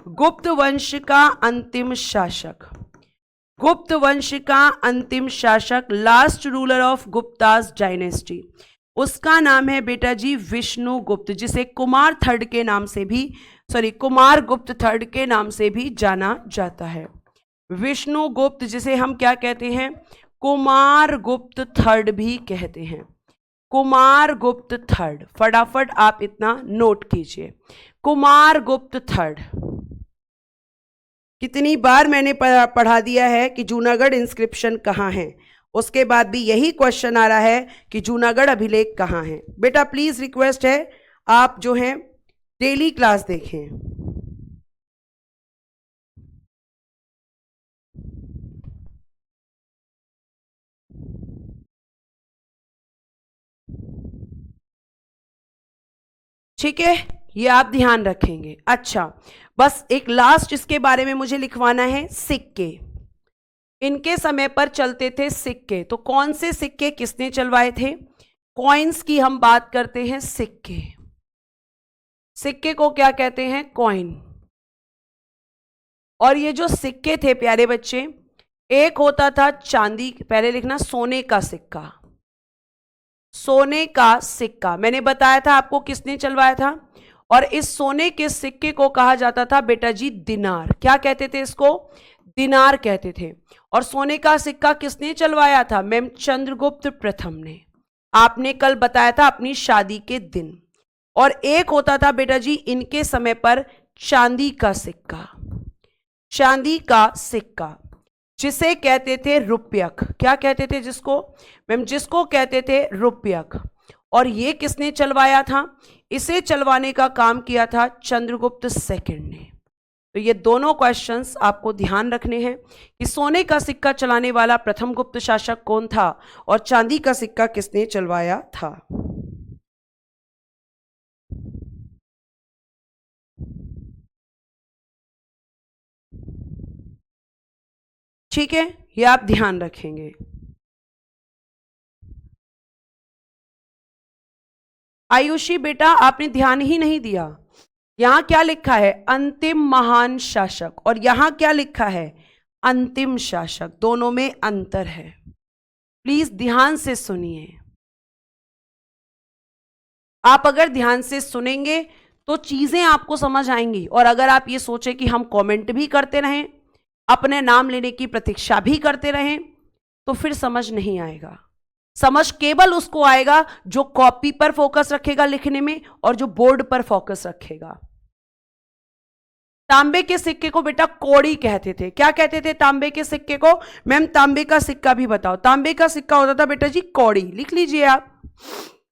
गुप्त वंश का अंतिम शासक, गुप्त वंश का अंतिम शासक, last ruler of Guptas dynasty, उसका नाम है बेटा जी विष्णुगुप्त, जिसे कुमार थर्ड के नाम से भी कुमार गुप्त थर्ड के नाम से भी जाना जाता है। विष्णुगुप्त, जिसे हम क्या कहते हैं? कुमार गुप्त थर्ड भी कहते हैं, कुमार गुप्त थर्ड। फटाफट आप इतना नोट कीजिए, कुमार गुप्त थर्ड। कितनी बार मैंने पढ़ा दिया है कि जूनागढ़ इंस्क्रिप्शन कहाँ है, उसके बाद भी यही क्वेश्चन आ रहा है कि जूनागढ़ अभिलेख कहाँ है। बेटा प्लीज रिक्वेस्ट है, आप जो है डेली क्लास देखें। ठीक है, ये आप ध्यान रखेंगे। अच्छा, बस एक लास्ट इसके बारे में मुझे लिखवाना है, सिक्के। इनके समय पर चलते थे सिक्के, तो कौन से सिक्के किसने चलवाए थे? कॉइन्स की हम बात करते हैं। सिक्के, सिक्के को क्या कहते हैं? कॉइन। और ये जो सिक्के थे प्यारे बच्चे, एक होता था चांदी, पहले लिखना सोने का सिक्का, सोने का सिक्का मैंने बताया था आपको किसने चलवाया था। और इस सोने के सिक्के को कहा जाता था बेटा जी दिनार। क्या कहते थे इसको? दिनार कहते थे। और सोने का सिक्का किसने चलवाया था? मैम चंद्रगुप्त प्रथम ने। आपने कल बताया था अपनी शादी के दिन। और एक होता था बेटा जी इनके समय पर चांदी का सिक्का, चांदी का सिक्का, जिसे कहते थे रुपयक। क्या कहते थे जिसको? मैम जिसको कहते थे रुपयक। और ये किसने चलवाया था? इसे चलवाने का काम किया था चंद्रगुप्त सेकंड ने। तो ये दोनों क्वेश्चंस आपको ध्यान रखने हैं कि सोने का सिक्का चलाने वाला प्रथम गुप्त शासक कौन था और चांदी का सिक्का किसने चलवाया था। ठीक है, ये आप ध्यान रखेंगे। आयुषी बेटा आपने ध्यान ही नहीं दिया, यहां क्या लिखा है? अंतिम महान शासक। और यहां क्या लिखा है? अंतिम शासक। दोनों में अंतर है, प्लीज ध्यान से सुनिए। आप अगर ध्यान से सुनेंगे तो चीजें आपको समझ आएंगी। और अगर आप ये सोचे कि हम कमेंट भी करते रहें, अपने नाम लेने की प्रतीक्षा भी करते रहें, तो फिर समझ नहीं आएगा। समझ केवल उसको आएगा जो कॉपी पर फोकस रखेगा लिखने में और जो बोर्ड पर फोकस रखेगा। तांबे के सिक्के को बेटा कौड़ी कहते थे। क्या कहते थे तांबे के सिक्के को? मैम तांबे का सिक्का भी बताओ। तांबे का सिक्का होता था बेटा जी कौड़ी, लिख लीजिए आप,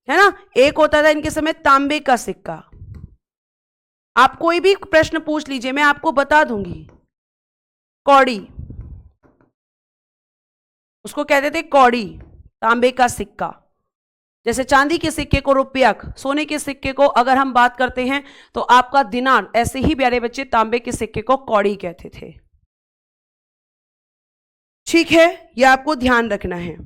है ना। एक होता था इनके समय तांबे का सिक्का। आप कोई भी प्रश्न पूछ लीजिए, मैं आपको बता दूंगी। कौड़ी, उसको कहते थे कौड़ी, तांबे का सिक्का। जैसे चांदी के सिक्के को रुपयक, सोने के सिक्के को अगर हम बात करते हैं तो आपका दिनार, ऐसे ही प्यारे बच्चे तांबे के सिक्के को कौड़ी कहते थे। ठीक है, यह आपको ध्यान रखना है।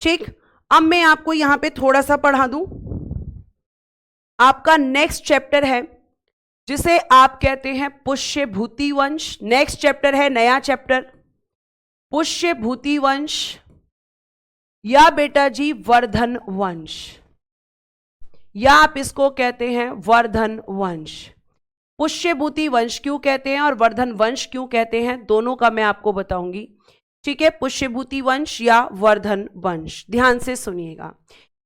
ठीक, अब मैं आपको यहां पे थोड़ा सा पढ़ा दूं। आपका नेक्स्ट चैप्टर है जिसे आप कहते हैं पुष्यभूति वंश। नेक्स्ट चैप्टर है नया चैप्टर पुष्यभूति वंश या बेटा जी वर्धन वंश, या आप इसको कहते हैं वर्धन वंश। पुष्यभूति वंश क्यों कहते हैं और वर्धन वंश क्यों कहते हैं, दोनों का मैं आपको बताऊंगी। ठीक है, पुष्यभूति वंश या वर्धन वंश, ध्यान से सुनिएगा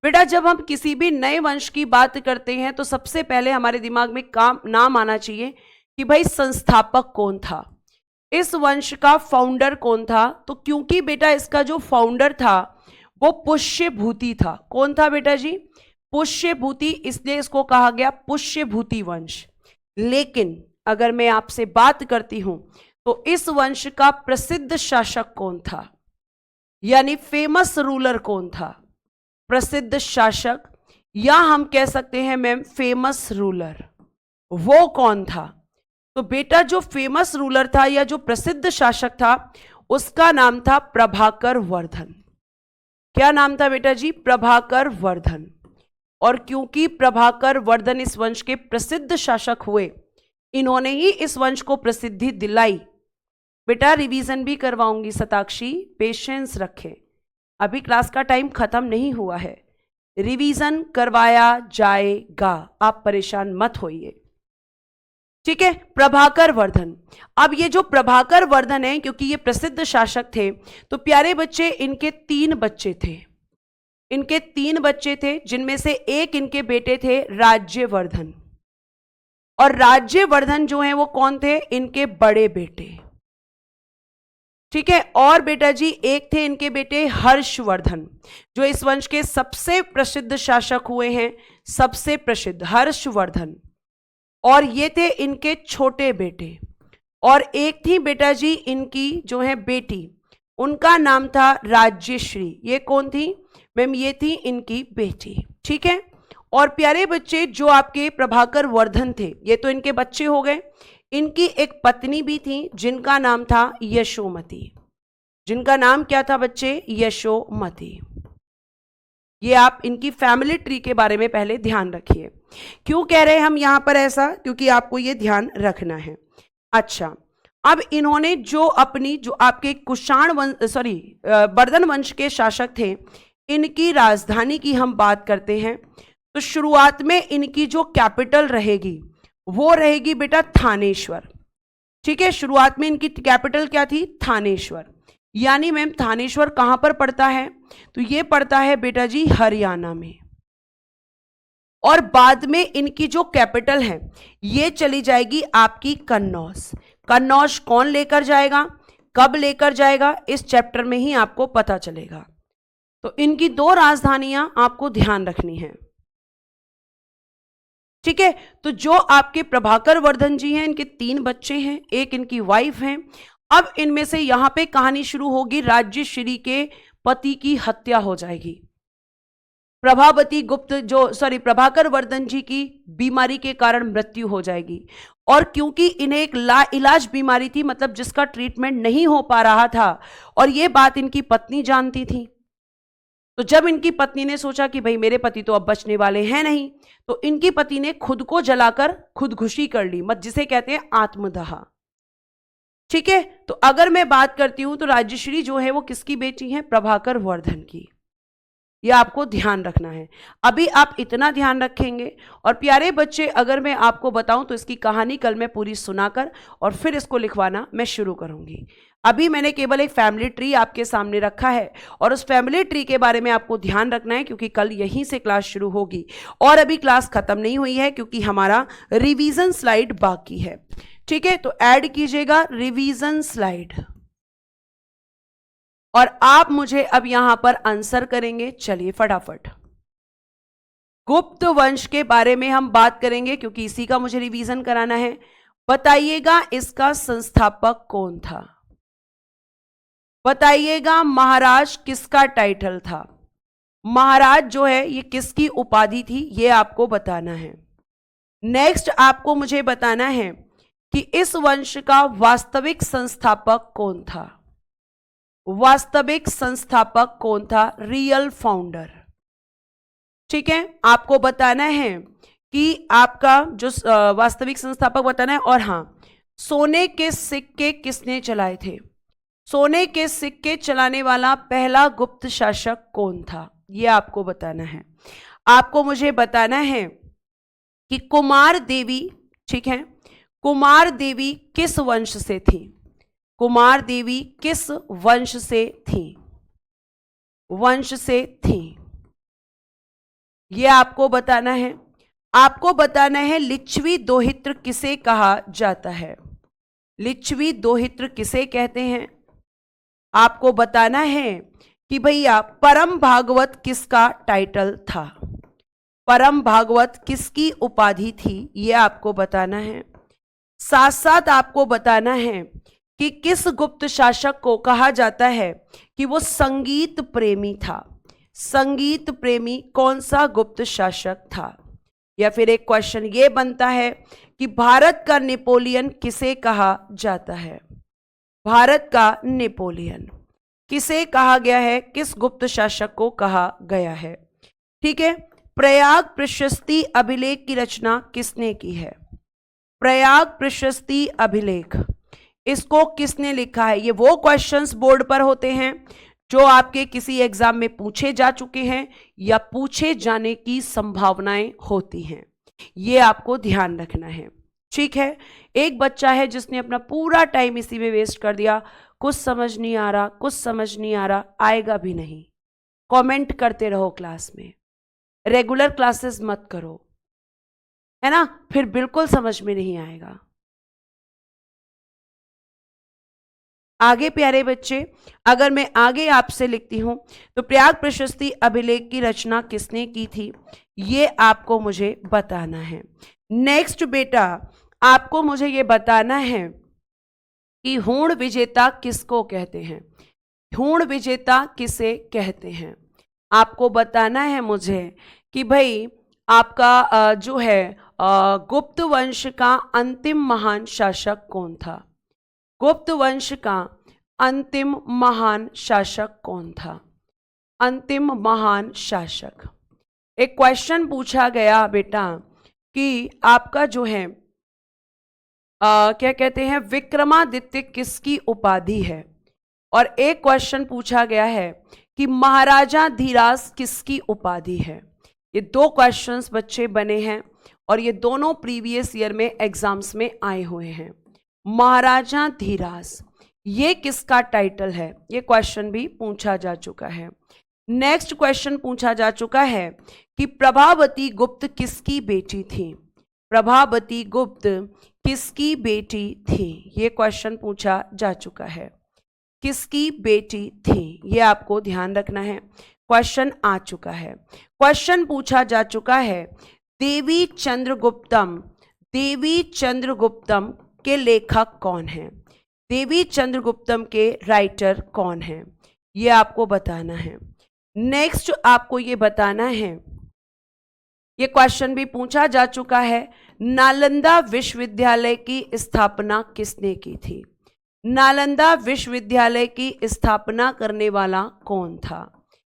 बेटा। जब हम किसी भी नए वंश की बात करते हैं तो सबसे पहले हमारे दिमाग में नाम आना चाहिए कि भाई संस्थापक कौन था, इस वंश का फाउंडर कौन था। तो क्योंकि बेटा इसका जो फाउंडर था वो पुष्यभूति था। कौन था बेटा जी, पुष्यभूति, इसलिए इसको कहा गया पुष्यभूति वंश। लेकिन अगर मैं आपसे बात करती हूं तो इस वंश का प्रसिद्ध शासक कौन था, यानी फेमस रूलर कौन था, प्रसिद्ध शासक या हम कह सकते हैं मैम फेमस रूलर, वो कौन था। तो बेटा जो फेमस रूलर था या जो प्रसिद्ध शासक था उसका नाम था प्रभाकर वर्धन। क्या नाम था बेटा जी, प्रभाकर वर्धन। और क्योंकि प्रभाकर वर्धन इस वंश के प्रसिद्ध शासक हुए, इन्होंने ही इस वंश को प्रसिद्धि दिलाई। बेटा रिवीजन भी करवाऊंगी शताक्षी, पेशेंस रखें, अभी क्लास का टाइम खत्म नहीं हुआ है, रिवीजन करवाया जाएगा, आप परेशान मत होइए। ठीक है, प्रभाकर वर्धन। अब ये जो प्रभाकर वर्धन है, क्योंकि ये प्रसिद्ध शासक थे तो प्यारे बच्चे इनके 3 बच्चे थे, इनके 3 बच्चे थे, जिनमें से एक इनके बेटे थे राज्यवर्धन। और राज्यवर्धन जो है वो कौन थे, इनके बड़े बेटे। ठीक है, और बेटा जी एक थे इनके बेटे हर्षवर्धन, जो इस वंश के सबसे प्रसिद्ध शासक हुए हैं, सबसे प्रसिद्ध हर्षवर्धन। और ये थे इनके छोटे बेटे। और एक थी बेटा जी इनकी जो है बेटी, उनका नाम था राज्यश्री। ये कौन थी मैम, ये थी इनकी बेटी। ठीक है, और प्यारे बच्चे जो आपके प्रभाकर वर्धन थे, ये तो इनके बच्चे हो गए। इनकी एक पत्नी भी थी जिनका नाम था यशोमती। जिनका नाम क्या था बच्चे, यशोमती। ये आप इनकी फैमिली ट्री के बारे में पहले ध्यान रखिए। क्यों कह रहे हैं हम यहां पर ऐसा, क्योंकि आपको ये ध्यान रखना है। अच्छा, अब इन्होंने जो अपनी जो आपके कुषाण वंश वर्धन वंश के शासक थे, इनकी राजधानी की हम बात करते हैं तो शुरुआत में इनकी जो कैपिटल रहेगी वो रहेगी बेटा थानेश्वर। ठीक है, शुरुआत में इनकी कैपिटल क्या थी, थानेश्वर। यानी मैम थानेश्वर कहां पर पड़ता है, तो ये पड़ता है बेटा जी हरियाणा में। और बाद में इनकी जो कैपिटल है ये चली जाएगी आपकी कन्नौज। कन्नौज कौन लेकर जाएगा, कब लेकर जाएगा, इस चैप्टर में ही आपको पता चलेगा। तो इनकी 2 राजधानियां आपको ध्यान रखनी है। ठीक है, तो जो आपके प्रभाकर वर्धन जी हैं, इनके 3 बच्चे हैं, एक इनकी वाइफ हैं। अब इनमें से यहां पे कहानी शुरू होगी, राज्यश्री के पति की हत्या हो जाएगी। प्रभावती गुप्त प्रभाकर वर्धन जी की बीमारी के कारण मृत्यु हो जाएगी। और क्योंकि इन्हें एक लाइलाज बीमारी थी, मतलब जिसका ट्रीटमेंट नहीं हो पा रहा था, और ये बात इनकी पत्नी जानती थी, तो जब इनकी पत्नी ने सोचा कि भाई मेरे पति तो अब बचने वाले हैं नहीं, तो इनकी पति ने खुद को जलाकर खुदकुशी कर ली, जिसे कहते हैं आत्मदाह। ठीक है, तो अगर मैं बात करती हूं तो राज्यश्री जो है वो किसकी बेटी है, प्रभाकर वर्धन की। यह आपको ध्यान रखना है। अभी आप इतना ध्यान रखेंगे। और प्यारे बच्चे अगर मैं आपको बताऊं तो इसकी कहानी कल मैं पूरी सुनाकर और फिर इसको लिखवाना मैं शुरू करूंगी। अभी मैंने केवल एक फैमिली ट्री आपके सामने रखा है और उस फैमिली ट्री के बारे में आपको ध्यान रखना है, क्योंकि कल यहीं से क्लास शुरू होगी और अभी क्लास खत्म नहीं हुई है, क्योंकि हमारा रिवीजन स्लाइड बाकी है। ठीक है, तो ऐड कीजिएगा रिवीजन स्लाइड और आप मुझे अब यहां पर आंसर करेंगे। चलिए फटाफट, गुप्त वंश के बारे में हम बात करेंगे क्योंकि इसी का मुझे रिवीजन कराना है। बताइएगा इसका संस्थापक कौन था, बताइएगा महाराज किसका टाइटल था, महाराज जो है ये किसकी उपाधि थी, ये आपको बताना है। नेक्स्ट आपको मुझे बताना है कि इस वंश का वास्तविक संस्थापक कौन था, वास्तविक संस्थापक कौन था, रियल फाउंडर। ठीक है, आपको बताना है कि आपका जो वास्तविक संस्थापक बताना है। और हाँ, सोने के सिक्के किसने चलाए थे? सोने के सिक्के चलाने वाला पहला गुप्त शासक कौन था, यह आपको बताना है। आपको मुझे बताना है कि कुमार देवी, ठीक है, कुमार देवी किस वंश से थी? कुमार देवी किस वंश से थी? वंश से थी, यह आपको बताना है। आपको बताना है लिच्छवी दोहित्र किसे कहा जाता है? लिच्छवी दोहित्र किसे कहते हैं? आपको बताना है कि भैया परम भागवत किसका टाइटल था? परम भागवत किसकी उपाधि थी, यह आपको बताना है। साथ साथ आपको बताना है कि किस गुप्त शासक को कहा जाता है कि वो संगीत प्रेमी था। संगीत प्रेमी कौन सा गुप्त शासक था? या फिर एक क्वेश्चन ये बनता है कि भारत का नेपोलियन किसे कहा जाता है? भारत का नेपोलियन किसे कहा गया है? किस गुप्त शासक को कहा गया है? ठीक है, प्रयाग प्रशस्ति अभिलेख की रचना किसने की है? प्रयाग प्रशस्ति अभिलेख, इसको किसने लिखा है? ये वो क्वेश्चंस बोर्ड पर होते हैं जो आपके किसी एग्जाम में पूछे जा चुके हैं या पूछे जाने की संभावनाएं होती हैं, ये आपको ध्यान रखना है। ठीक है, एक बच्चा है जिसने अपना पूरा टाइम इसी में वेस्ट कर दिया, कुछ समझ नहीं आ रहा, कुछ समझ नहीं आ रहा, आएगा भी नहीं। कमेंट करते रहो क्लास में, रेगुलर क्लासेस मत करो, है ना, फिर बिल्कुल समझ में नहीं आएगा। आगे प्यारे बच्चे, अगर मैं आगे आपसे लिखती हूं तो प्रयाग प्रशस्ति अभिलेख की रचना किसने की थी, ये आपको मुझे बताना है। नेक्स्ट बेटा, आपको मुझे ये बताना है कि हूण विजेता किसको कहते हैं? हूण विजेता किसे कहते हैं? आपको बताना है मुझे कि भाई आपका जो है गुप्त वंश का अंतिम महान शासक कौन था? गुप्त वंश का अंतिम महान शासक कौन था? अंतिम महान शासक। एक क्वेश्चन पूछा गया बेटा कि आपका जो है क्या कहते हैं, विक्रमादित्य किसकी उपाधि है? और एक क्वेश्चन पूछा गया है कि महाराजा धीराज किसकी उपाधि है? ये दो क्वेश्चंस बच्चे बने हैं और ये दोनों प्रीवियस ईयर में एग्जाम्स में आए हुए हैं। महाराजा धीराज ये किसका टाइटल है? ये क्वेश्चन भी पूछा जा चुका है। नेक्स्ट क्वेश्चन पूछा जा चुका है कि प्रभावती गुप्त किसकी बेटी थी? प्रभावती गुप्त किसकी बेटी थी? ये क्वेश्चन पूछा जा चुका है। किसकी बेटी थी, ये आपको ध्यान रखना है, क्वेश्चन आ चुका है। क्वेश्चन पूछा जा चुका है देवी चंद्रगुप्तम, देवी चंद्रगुप्तम के लेखक कौन हैं? देवी चंद्रगुप्तम के राइटर कौन हैं, ये आपको बताना है। नेक्स्ट आपको ये बताना है, ये क्वेश्चन भी पूछा जा चुका है, नालंदा विश्वविद्यालय की स्थापना किसने की थी? नालंदा विश्वविद्यालय की स्थापना करने वाला कौन था,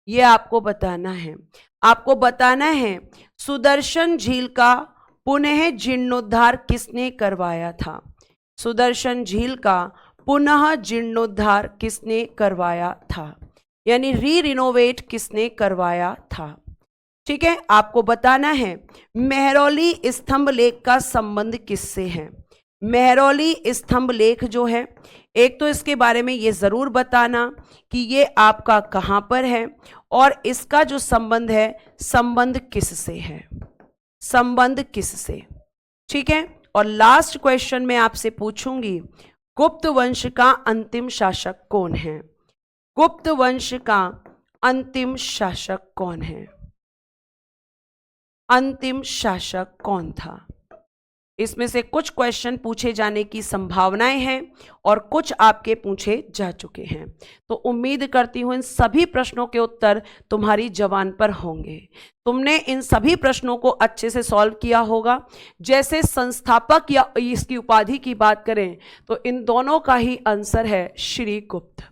ये आपको बताना है। आपको बताना है सुदर्शन झील का पुनः जीर्णोद्धार किसने करवाया था? सुदर्शन झील का पुनः जीर्णोद्धार किसने करवाया था, यानी रिनोवेट किसने करवाया था? ठीक है, आपको बताना है मेहरौली स्तंभ लेख का संबंध किससे है? मेहरौली स्तंभ लेख जो है, एक तो इसके बारे में ये जरूर बताना कि ये आपका कहां पर है और इसका जो संबंध है, संबंध किससे है, संबंध किससे। ठीक है, और लास्ट क्वेश्चन मैं आपसे पूछूंगी, गुप्त वंश का अंतिम शासक कौन है? गुप्त वंश का अंतिम शासक कौन है? अंतिम शासक कौन था? इसमें से कुछ क्वेश्चन पूछे जाने की संभावनाएं हैं और कुछ आपके पूछे जा चुके हैं। तो उम्मीद करती हूं इन सभी प्रश्नों के उत्तर तुम्हारी जबान पर होंगे। तुमने इन सभी प्रश्नों को अच्छे से सॉल्व किया होगा। जैसे संस्थापक या इसकी उपाधि की बात करें तो इन दोनों का ही आंसर है श्री गुप्त।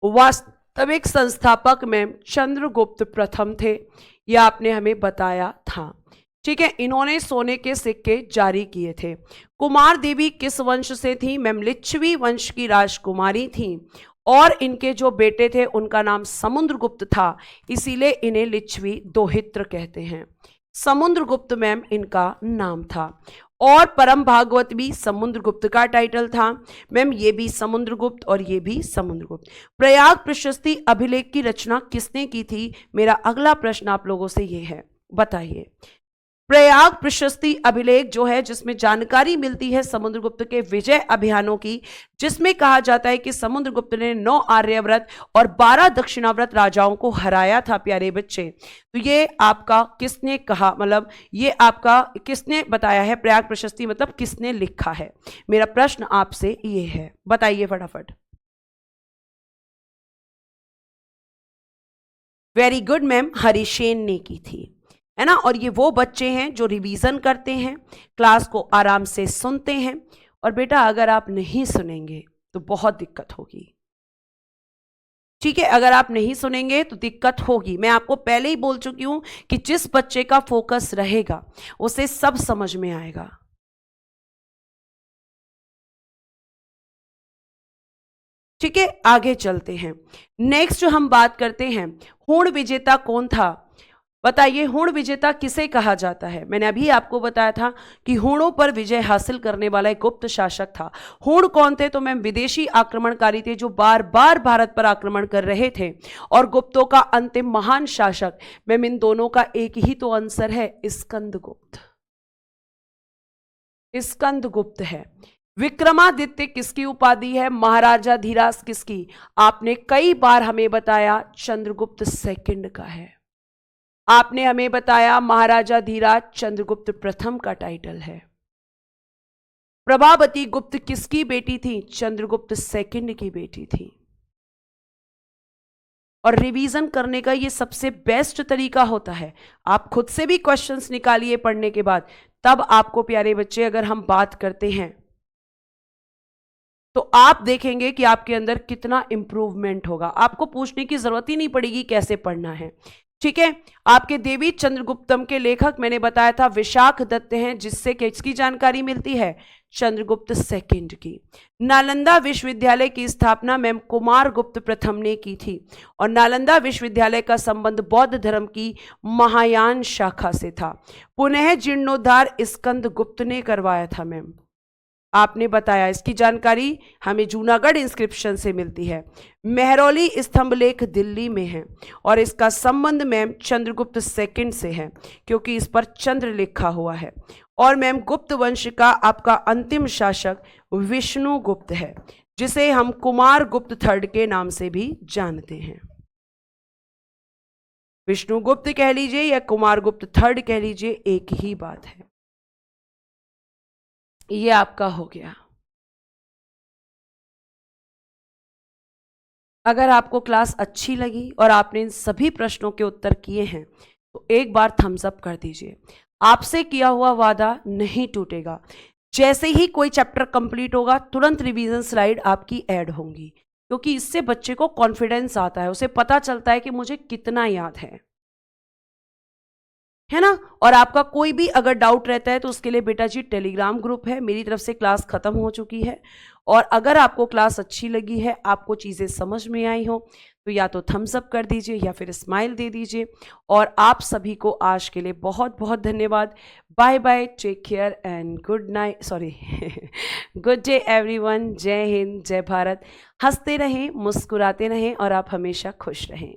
वास्तविक संस्थापक में चंद्रगुप्त प्रथम थे, यह आपने हमें बताया था। ठीक है, इन्होंने सोने के सिक्के जारी किए थे। कुमार देवी किस वंश से थी? मैम लिच्छवी वंश की राजकुमारी थी और इनके जो बेटे थे उनका नाम समुद्रगुप्त था, इसीलिए इन्हें लिच्छवी दोहित्र कहते हैं। समुद्रगुप्त मैम इनका नाम था। और परम भागवत भी समुद्रगुप्त का टाइटल था। मैम ये भी समुद्रगुप्त और ये भी समुद्रगुप्त। प्रयाग प्रशस्ति अभिलेख की रचना किसने की थी? मेरा अगला प्रश्न आप लोगों से ये है, बताइए। प्रयाग प्रशस्ति अभिलेख जो है, जिसमें जानकारी मिलती है समुद्रगुप्त के विजय अभियानों की, जिसमें कहा जाता है कि समुद्रगुप्त ने 9 आर्यव्रत और 12 दक्षिणाव्रत राजाओं को हराया था। प्यारे बच्चे, तो ये आपका किसने कहा, मतलब ये आपका किसने बताया है? प्रयाग प्रशस्ति मतलब किसने लिखा है? मेरा प्रश्न आपसे ये है, बताइए फटाफट। वेरी गुड मैम, हरिसेन ने की थी, है ना। और ये वो बच्चे हैं जो रिवीजन करते हैं, क्लास को आराम से सुनते हैं। और बेटा अगर आप नहीं सुनेंगे तो बहुत दिक्कत होगी। ठीक है, अगर आप नहीं सुनेंगे तो दिक्कत होगी। मैं आपको पहले ही बोल चुकी हूं कि जिस बच्चे का फोकस रहेगा उसे सब समझ में आएगा। ठीक है, आगे चलते हैं। नेक्स्ट जो हम बात करते हैं, हुण विजेता कौन था? बताइए, हुण विजेता किसे कहा जाता है? मैंने अभी आपको बताया था कि हुणों पर विजय हासिल करने वाला एक गुप्त शासक था। हुण कौन थे? तो मैम विदेशी आक्रमणकारी थे जो बार बार भारत पर आक्रमण कर रहे थे। और गुप्तों का अंतिम महान शासक, मैम इन दोनों का एक ही तो आंसर है, स्कंदगुप्त। स्कंदगुप्त है। विक्रमादित्य किसकी उपाधि है? महाराजा धीराज किसकी? आपने कई बार हमें बताया चंद्रगुप्त सेकंड का है। आपने हमें बताया महाराजा धीराज चंद्रगुप्त प्रथम का टाइटल है। प्रभावती गुप्त किसकी बेटी थी? चंद्रगुप्त सेकंड की बेटी थी। और रिवीजन करने का ये सबसे बेस्ट तरीका होता है, आप खुद से भी क्वेश्चंस निकालिए पढ़ने के बाद, तब आपको प्यारे बच्चे अगर हम बात करते हैं तो आप देखेंगे कि आपके अंदर कितना इंप्रूवमेंट होगा। आपको पूछने की जरूरत ही नहीं पड़ेगी कैसे पढ़ना है। ठीक है, आपके देवी चंद्रगुप्तम के लेखक मैंने बताया था विशाख दत्त हैं, जिससे किसकी जानकारी मिलती है? चंद्रगुप्त सेकंड की। नालंदा विश्वविद्यालय की स्थापना मैम कुमार गुप्त प्रथम ने की थी और नालंदा विश्वविद्यालय का संबंध बौद्ध धर्म की महायान शाखा से था। पुनः जीर्णोद्धार स्कंद गुप्त ने करवाया था। मैम आपने बताया, इसकी जानकारी हमें जूनागढ़ इंस्क्रिप्शन से मिलती है। मेहरौली स्तंभलेख दिल्ली में है और इसका संबंध मैम चंद्रगुप्त सेकंड से है, क्योंकि इस पर चंद्र लिखा हुआ है। और मैम गुप्त वंश का आपका अंतिम शासक विष्णुगुप्त है, जिसे हम कुमार गुप्त थर्ड के नाम से भी जानते हैं। विष्णुगुप्त कह लीजिए या कुमार गुप्त थर्ड कह लीजिए, एक ही बात है। ये आपका हो गया। अगर आपको क्लास अच्छी लगी और आपने इन सभी प्रश्नों के उत्तर किए हैं तो एक बार थम्स अप कर दीजिए। आपसे किया हुआ वादा नहीं टूटेगा। जैसे ही कोई चैप्टर कंप्लीट होगा तुरंत रिवीजन स्लाइड आपकी ऐड होंगी, क्योंकि इससे बच्चे को कॉन्फिडेंस आता है, उसे पता चलता है कि मुझे कितना याद है ना। और आपका कोई भी अगर डाउट रहता है तो उसके लिए बेटा जी टेलीग्राम ग्रुप है। मेरी तरफ से क्लास खत्म हो चुकी है और अगर आपको क्लास अच्छी लगी है, आपको चीज़ें समझ में आई हो, तो या तो थम्स अप कर दीजिए या फिर स्माइल दे दीजिए। और आप सभी को आज के लिए बहुत बहुत धन्यवाद। Bye bye, take care and good night, sorry good day everyone. जय हिंद, जय भारत। हंसते रहें, मुस्कुराते रहें और आप हमेशा खुश रहें।